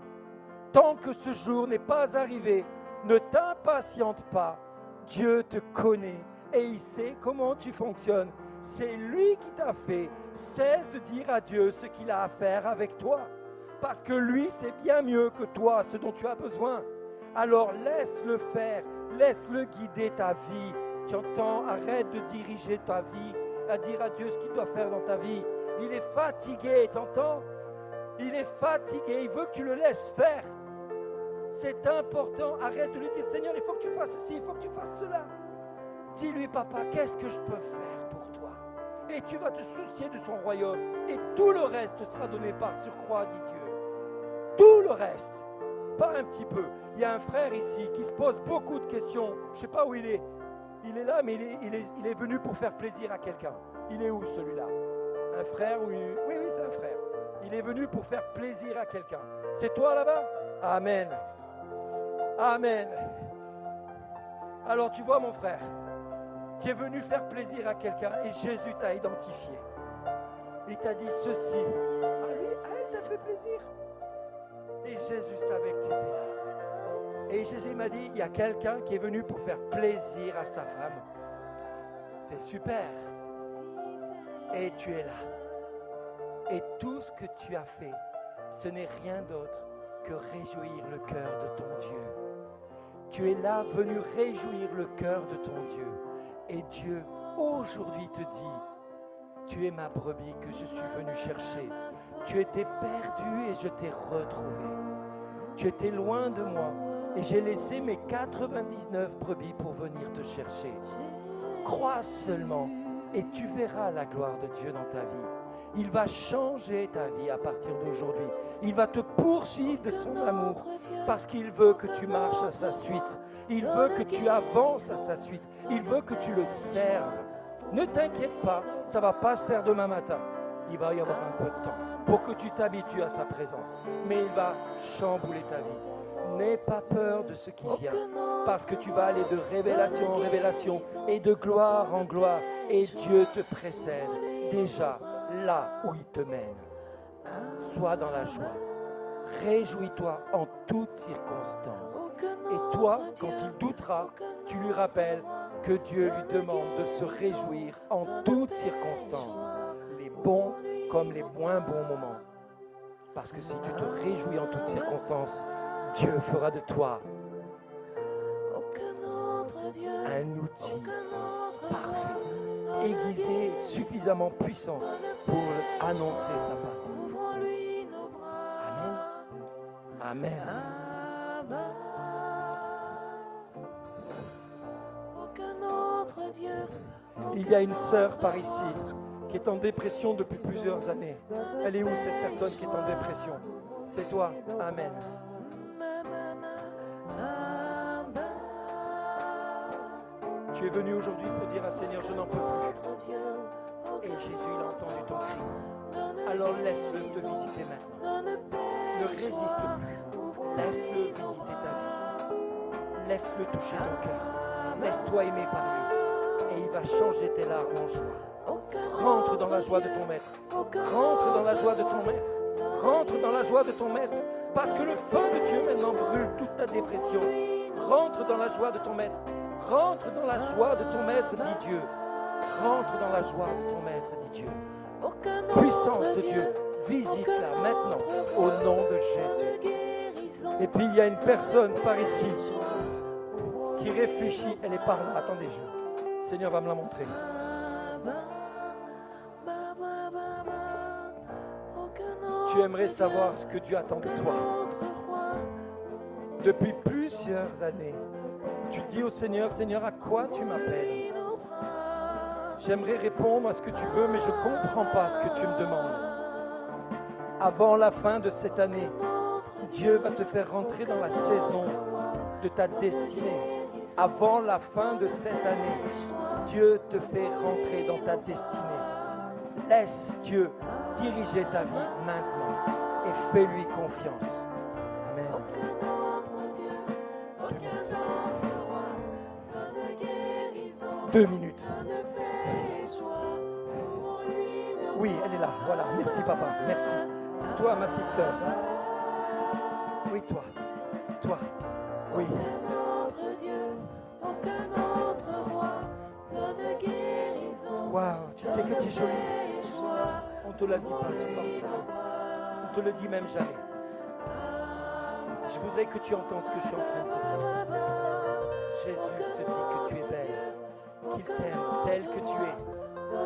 Tant que ce jour n'est pas arrivé, ne t'impatiente pas. Dieu te connaît et il sait comment tu fonctionnes. C'est lui qui t'a fait. Cesse de dire à Dieu ce qu'il a à faire avec toi. Parce que lui, c'est bien mieux que toi ce dont tu as besoin. Alors laisse-le faire. Laisse-le guider ta vie. Tu entends? Arrête de diriger ta vie, à dire à Dieu ce qu'il doit faire dans ta vie. Il est fatigué, t'entends? Il est fatigué, il veut que tu le laisses faire. C'est important, arrête de lui dire, Seigneur, il faut que tu fasses ceci, il faut que tu fasses cela. Dis-lui, papa, qu'est-ce que je peux faire pour toi? Et tu vas te soucier de son royaume. Et tout le reste te sera donné par surcroît, dit Dieu. Tout le reste. Pas un petit peu. Il y a un frère ici qui se pose beaucoup de questions. Je ne sais pas où il est. Il est là, mais il est venu pour faire plaisir à quelqu'un. Il est où celui-là? Un frère ou une... Oui, c'est un frère. Il est venu pour faire plaisir à quelqu'un. C'est toi là-bas? Amen. Amen. Alors tu vois mon frère, tu es venu faire plaisir à quelqu'un et Jésus t'a identifié. Il t'a dit ceci. Elle t'a fait plaisir. Et Jésus savait que tu étais là. Et Jésus m'a dit, il y a quelqu'un qui est venu pour faire plaisir à sa femme. C'est super. Et tu es là. Et tout ce que tu as fait, ce n'est rien d'autre que réjouir le cœur de ton Dieu. Tu es là, venu réjouir le cœur de ton Dieu. Et Dieu, aujourd'hui, te dit, tu es ma brebis que je suis venu chercher. Tu étais perdu et je t'ai retrouvé. Tu étais loin de moi et j'ai laissé mes 99 brebis pour venir te chercher. Crois seulement et tu verras la gloire de Dieu dans ta vie. Il va changer ta vie à partir d'aujourd'hui. Il va te poursuivre de son amour parce qu'il veut que tu marches à sa suite. Il veut que tu avances à sa suite. Il veut que tu le serves. Ne t'inquiète pas, ça ne va pas se faire demain matin. Il va y avoir un peu de temps pour que tu t'habitues à sa présence. Mais il va chambouler ta vie. N'aie pas peur de ce qui vient parce que tu vas aller de révélation en révélation et de gloire en gloire. Et Dieu te précède déjà là où il te mène. Sois dans la joie. Réjouis-toi en toutes circonstances. Et toi, quand il doutera, tu lui rappelles que Dieu lui demande de se réjouir en toutes circonstances, les bons comme les moins bons moments. Parce que si tu te réjouis en toutes circonstances, Dieu fera de toi un outil parfait, aiguisé, suffisamment puissant pour annoncer sa parole. Amen. Amen. Il y a une sœur par ici qui est en dépression depuis plusieurs années. Elle est où cette personne qui est en dépression? C'est toi. Amen. Tu es venu aujourd'hui pour dire à Seigneur, je n'en peux plus. Et Jésus, il a entendu ton cri. Alors laisse-le te visiter maintenant. Ne résiste plus. Laisse-le visiter ta vie. Laisse-le toucher ton cœur. Laisse-toi aimer par lui. Et il va changer tes larmes en joie. Rentre dans la joie de ton maître. Rentre dans la joie de ton maître. Rentre dans la joie de ton maître. Parce que le feu de Dieu maintenant brûle toute ta dépression. Rentre dans la joie de ton maître. Rentre dans la joie de ton maître, dit Dieu. Rentre dans la joie de ton maître, dit Dieu. Puissance de Dieu, visite-la maintenant au nom de Jésus. Et puis il y a une personne par ici qui réfléchit. Elle est par là. Attendez, Seigneur va me la montrer. Tu aimerais savoir ce que Dieu attend de toi. Depuis plusieurs années, tu dis au Seigneur, Seigneur, à quoi tu m'appelles? J'aimerais répondre à ce que tu veux, mais je ne comprends pas ce que tu me demandes. Avant la fin de cette année, Dieu va te faire rentrer dans la saison de ta destinée. Avant la fin de cette année, Dieu te fait rentrer dans ta destinée. Laisse Dieu diriger ta vie maintenant et fais-lui confiance. Amen. 2 minutes. Oui, elle est là. Voilà. Merci, papa. Merci. Toi, ma petite sœur. Oui, toi. Toi. Oui. Waouh, tu sais que tu es jolie. On te l'a dit pas comme ça. On te le dit même jamais. Je voudrais que tu entendes ce que je suis en train de te dire. Jésus te dit que tu es belle, qu'il t'aime tel que tu es.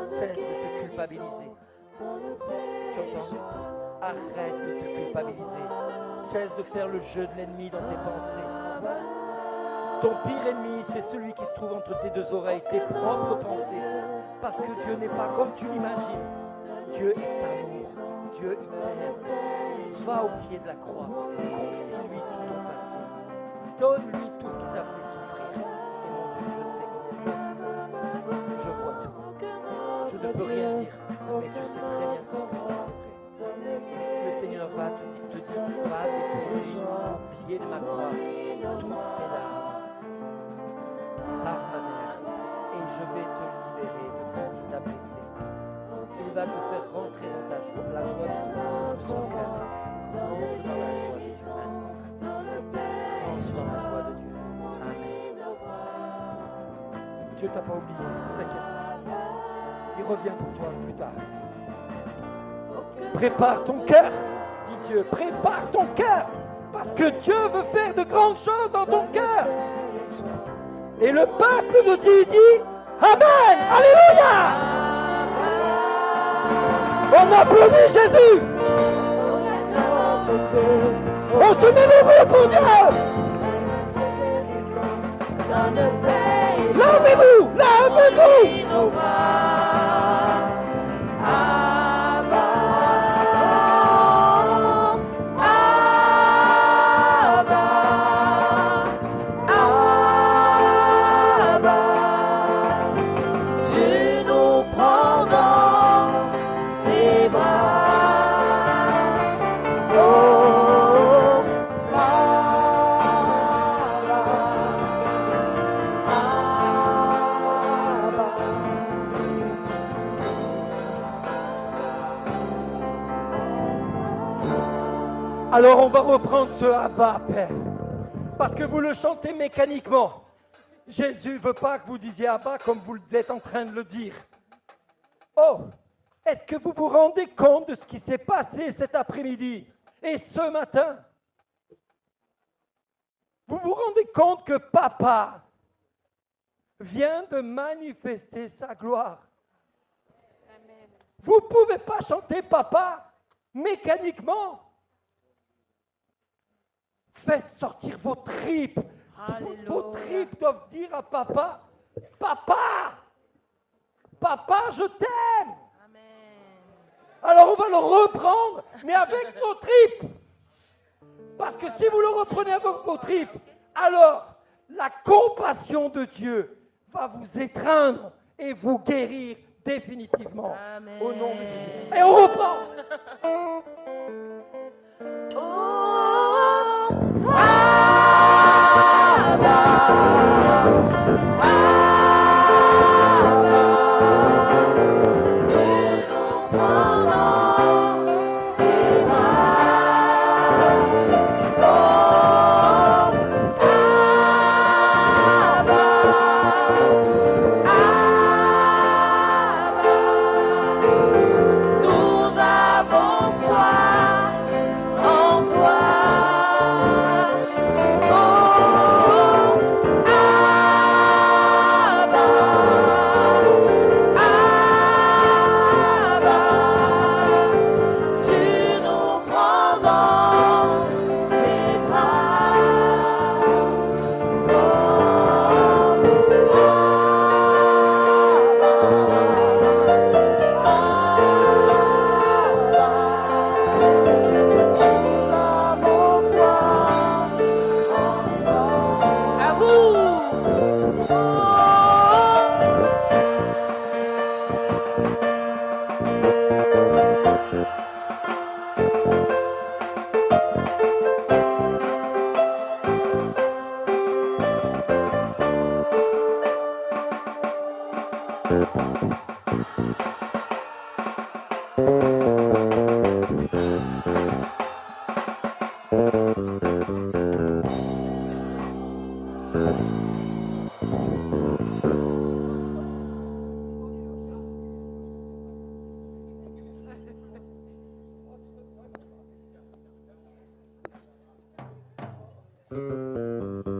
Cesse de te culpabiliser. Tu entends? Arrête de te culpabiliser. Cesse de faire le jeu de l'ennemi dans tes pensées. Ton pire ennemi, c'est celui qui se trouve entre tes deux oreilles, tes propres pensées. Parce que Dieu n'est pas comme tu l'imagines. Dieu est amour. Dieu, il t'aime. Va au pied de la croix. Confie-lui tout ton passé. Donne-lui tout ce qui t'a fait souffrir. Et mon Dieu, je sais combien tu as souffert. Je vois tout. Je ne peux rien dire, mais tu sais très bien ce que je te dis, c'est vrai. Le Seigneur va te dire, va déposer au pied de ma croix toutes tes larmes par ma mère, et je vais te libérer de tout ce qui t'a blessé. Il va te faire rentrer dans ta joie, la joie de son cœur. Rentre dans la joie de Dieu maintenant. Rentre dans la joie de Dieu. Amen. Dieu t'a pas oublié, ne t'inquiète pas. Il revient pour toi plus tard. Prépare ton cœur, dit Dieu, prépare ton cœur, parce que Dieu veut faire de grandes choses dans ton cœur. Et le peuple de Dieu dit Amen, Alléluia. On applaudit Jésus. On se met debout pour Dieu. Lavez-vous, lavez-vous. Alors on va reprendre ce Abba, Père, parce que vous le chantez mécaniquement. Jésus ne veut pas que vous disiez Abba comme vous êtes en train de le dire. Oh, est-ce que vous vous rendez compte de ce qui s'est passé cet après-midi et ce matin? Vous vous rendez compte que Papa vient de manifester sa gloire? Amen. Vous ne pouvez pas chanter Papa mécaniquement. Faites sortir vos tripes. Vos tripes doivent dire à Papa, Papa, Papa, je t'aime. Alors on va le reprendre, mais avec vos tripes. Parce que si vous le reprenez avec vos tripes, alors la compassion de Dieu va vous étreindre et vous guérir définitivement. Amen. Au nom de Jésus. Et on reprend.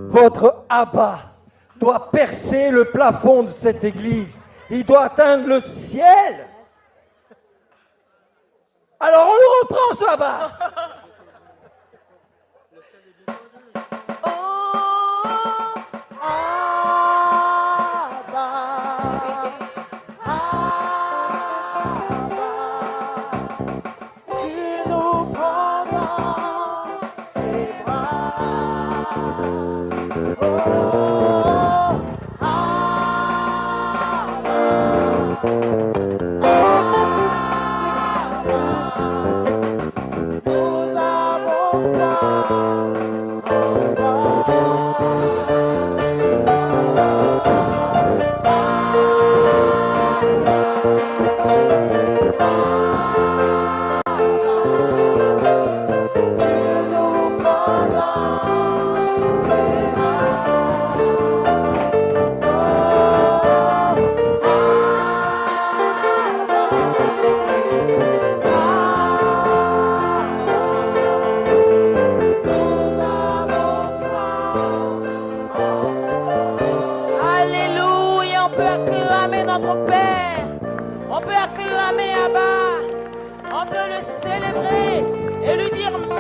Votre Abba doit percer le plafond de cette église. Il doit atteindre le ciel. Alors on le reprend, ce Abba.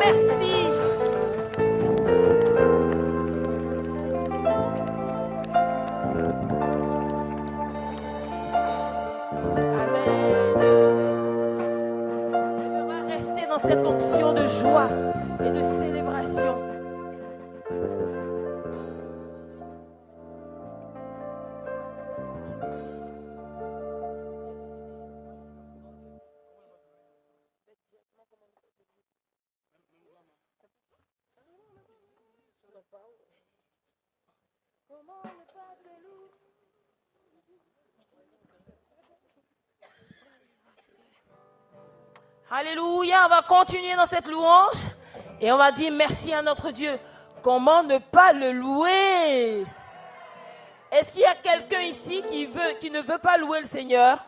merci. Amen. Et on va rester dans cette onction de joie et de célébration. Alléluia, on va continuer dans cette louange et on va dire merci à notre Dieu. Comment ne pas le louer? Est-ce qu'il y a quelqu'un ici qui ne veut pas louer le Seigneur?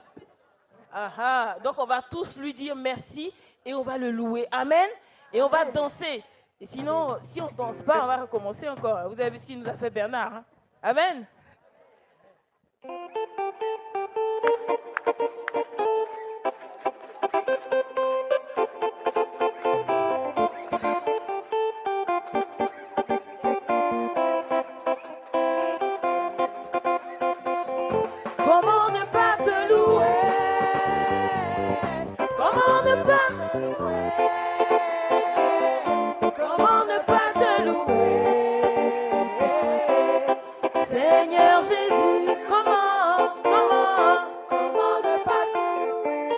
Donc on va tous lui dire merci et on va le louer. Amen. Et on va danser. Et sinon, si on ne danse pas, on va recommencer encore. Vous avez vu ce qu'il nous a fait Bernard. Hein? Amen. Comment ne pas te louer? Comment ne pas te louer? Comment ne pas te louer? Seigneur Jésus, comment ne pas te louer?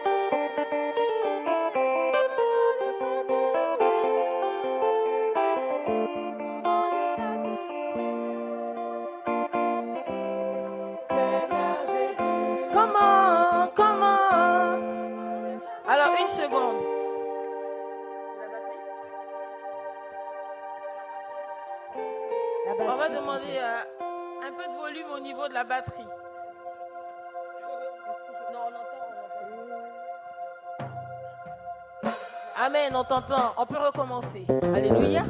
Seigneur Jésus, comment? Alors, une seconde. On va demander un peu de volume au niveau de la batterie. Non, on entend. Amen, on t'entend. On peut recommencer. Alléluia.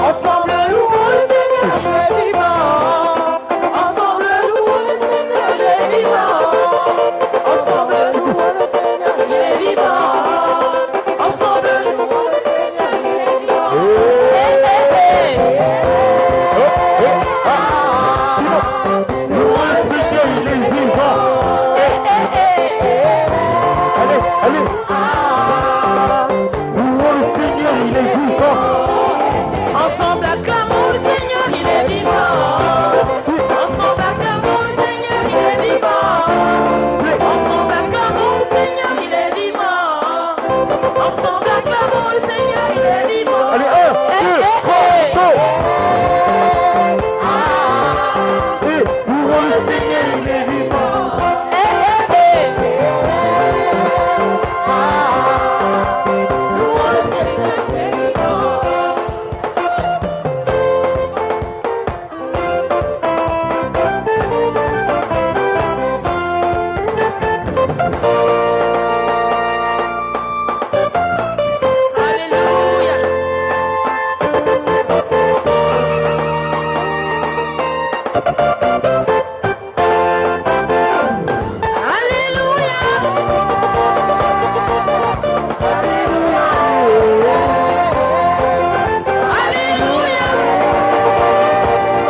Ensemble, louons le Seigneur, il est vivant. Ensemble, louons le Seigneur, il est vivant. Ensemble, louons le Seigneur, il est vivant. Ensemble, louons le Seigneur, il est vivant. Louons le Seigneur, il est vivant. Allez, allez. Louons le Seigneur, il est vivant. Ensemble, acclamons le Seigneur, il est vivant. Ensemble, acclamons le Seigneur, il est vivant. Ensemble, acclamons le Seigneur, il est vivant. Ensemble, acclamons le Seigneur, il est vivant. Allez, 1, 2, 3, go. Et louons le Seigneur, il est vivant. Louons le Seigneur, il est vivant.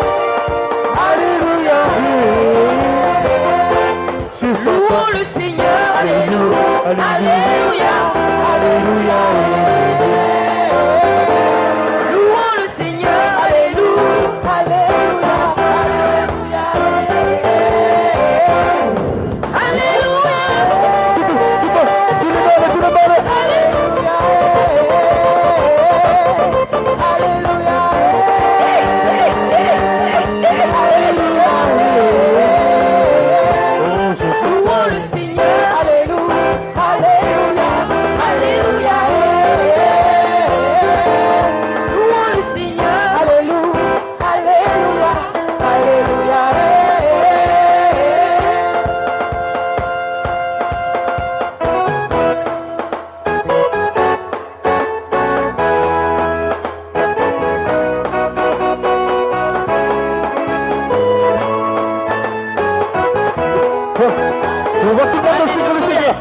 Alléluia. Alléluia. Louons le Seigneur, alléluia. Alléluia. Alléluia. Louons le Seigneur, alléluia. Alléluia. Alléluia. Louons le Seigneur, alléluia. Alléluia. Alléluia. Louons le Seigneur, alléluia. Alléluia. Alléluia. On va tout le monde danser pour le Seigneur.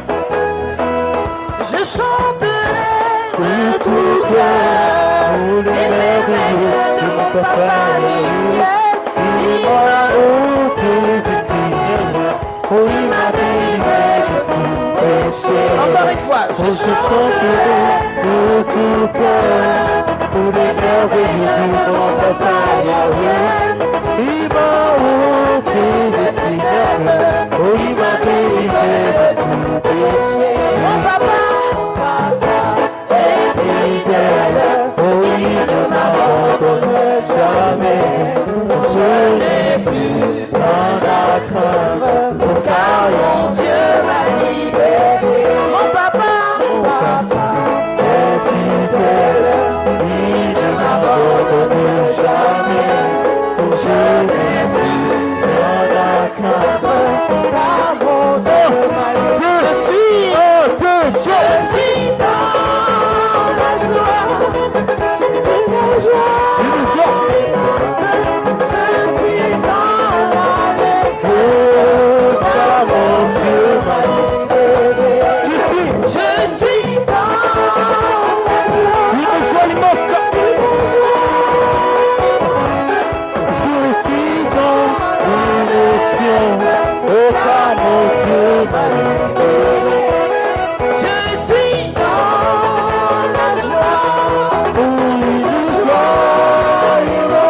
Je chanterai de tout cœur les merveilles de mon Papa du ciel. Il m'a ôté du ténèbres, il m'a délivré de tout péché. Encore une fois, je chanterai de tout cœur pour les merveilles de mon Papa du ciel. Il m'a ôté du ténèbres, il m'a délivré de tout péché. Mon papa est fidèle, il ne m'abandonne jamais. Je n'ai plus tant à craindre, car mon Dieu m'a libéré. Mon papa est fidèle, il ne m'abandonne jamais. Je n'ai plus tant à craindre, car mon Dieu m'a libéré. Je suis dans la joie, une joie. Je suis dans l'allégresse, car mon Dieu m'a libéré. Je suis dans la joie, une joie immense. Je suis dans l'émotion, car mon Dieu m'a libéré. Je suis dans la joie, une joie immense.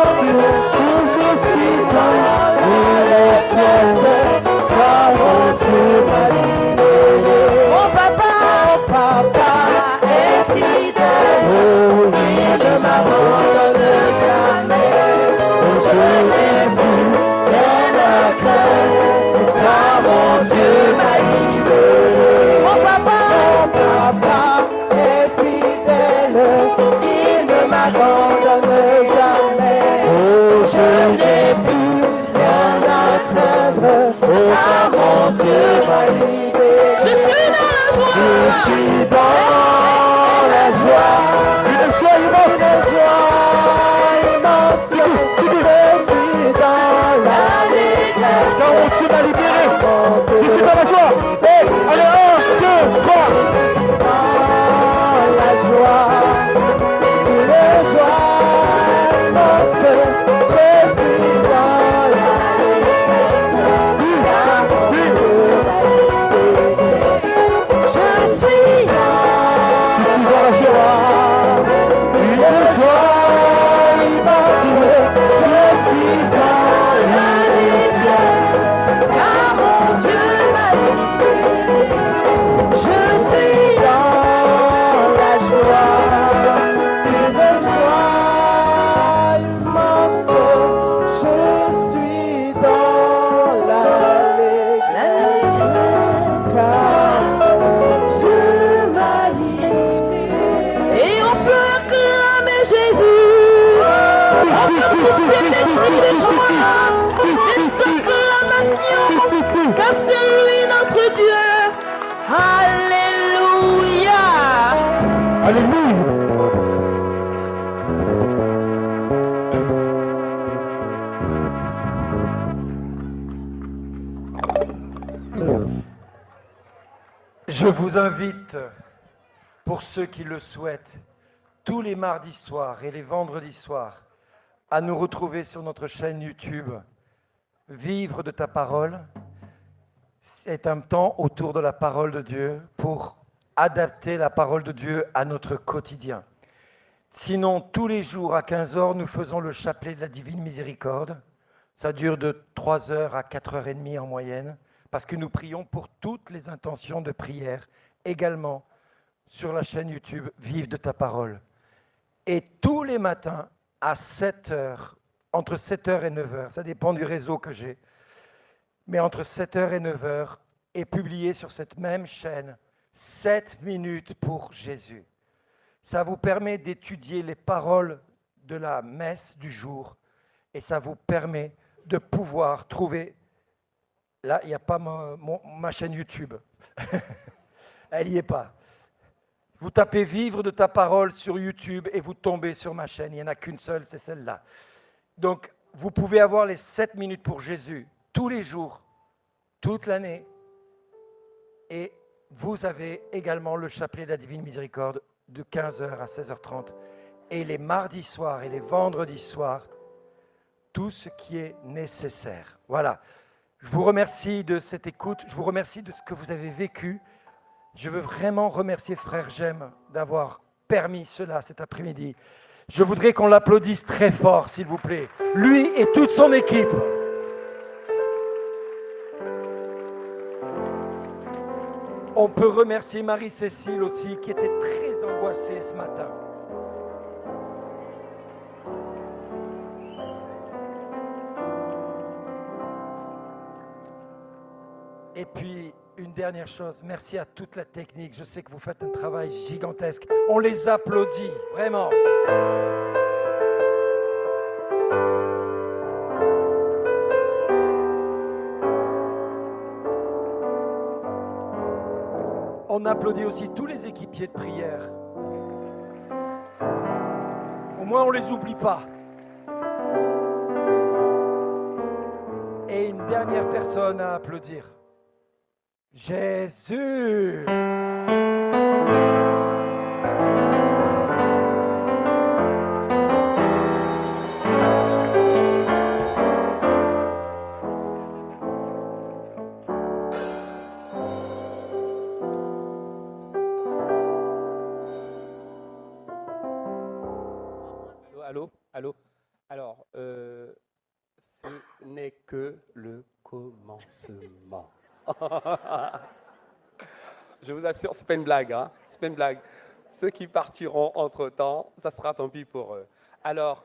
pousser l'esprit de joie, une acclamation, car c'est lui notre Dieu. Alléluia. Alléluia. Je vous invite, pour ceux qui le souhaitent, tous les mardis soirs et les vendredis soirs, à nous retrouver sur notre chaîne YouTube. Vivre de ta parole, c'est un temps autour de la parole de Dieu pour adapter la parole de Dieu à notre quotidien. Sinon, tous les jours à 15h, nous faisons le chapelet de la Divine Miséricorde. Ça dure de 3h à 4h30 en moyenne, parce que nous prions pour toutes les intentions de prière, également sur la chaîne YouTube Vive de ta parole. Et tous les matins à 7h, entre 7h et 9h, ça dépend du réseau que j'ai, mais entre 7h et 9h, est publié sur cette même chaîne 7 minutes pour Jésus. Ça vous permet d'étudier les paroles de la messe du jour et ça vous permet de pouvoir trouver. Là, il n'y a pas ma chaîne YouTube. Elle n'y est pas. Vous tapez « Vivre de ta parole » sur YouTube et vous tombez sur ma chaîne. Il n'y en a qu'une seule, c'est celle-là. Donc, vous pouvez avoir les 7 minutes pour Jésus tous les jours, toute l'année. Et vous avez également le chapelet de la Divine Miséricorde de 15h à 16h30. Et les mardis soirs et les vendredis soirs, tout ce qui est nécessaire. Voilà. Je vous remercie de cette écoute, je vous remercie de ce que vous avez vécu. Je veux vraiment remercier Frère Jem d'avoir permis cela cet après-midi. Je voudrais qu'on l'applaudisse très fort, s'il vous plaît. Lui et toute son équipe. On peut remercier Marie-Cécile aussi, qui était très angoissée ce matin. Et puis, une dernière chose, merci à toute la technique. Je sais que vous faites un travail gigantesque. On les applaudit, vraiment. On applaudit aussi tous les équipiers de prière. Au moins, on ne les oublie pas. Et une dernière personne à applaudir. Jésus! Allô, allô. Alors, ce n'est que le commencement. Je vous assure, c'est pas une blague, hein. C'est pas une blague. Ceux qui partiront entre-temps, ça sera tant pis pour eux. Alors,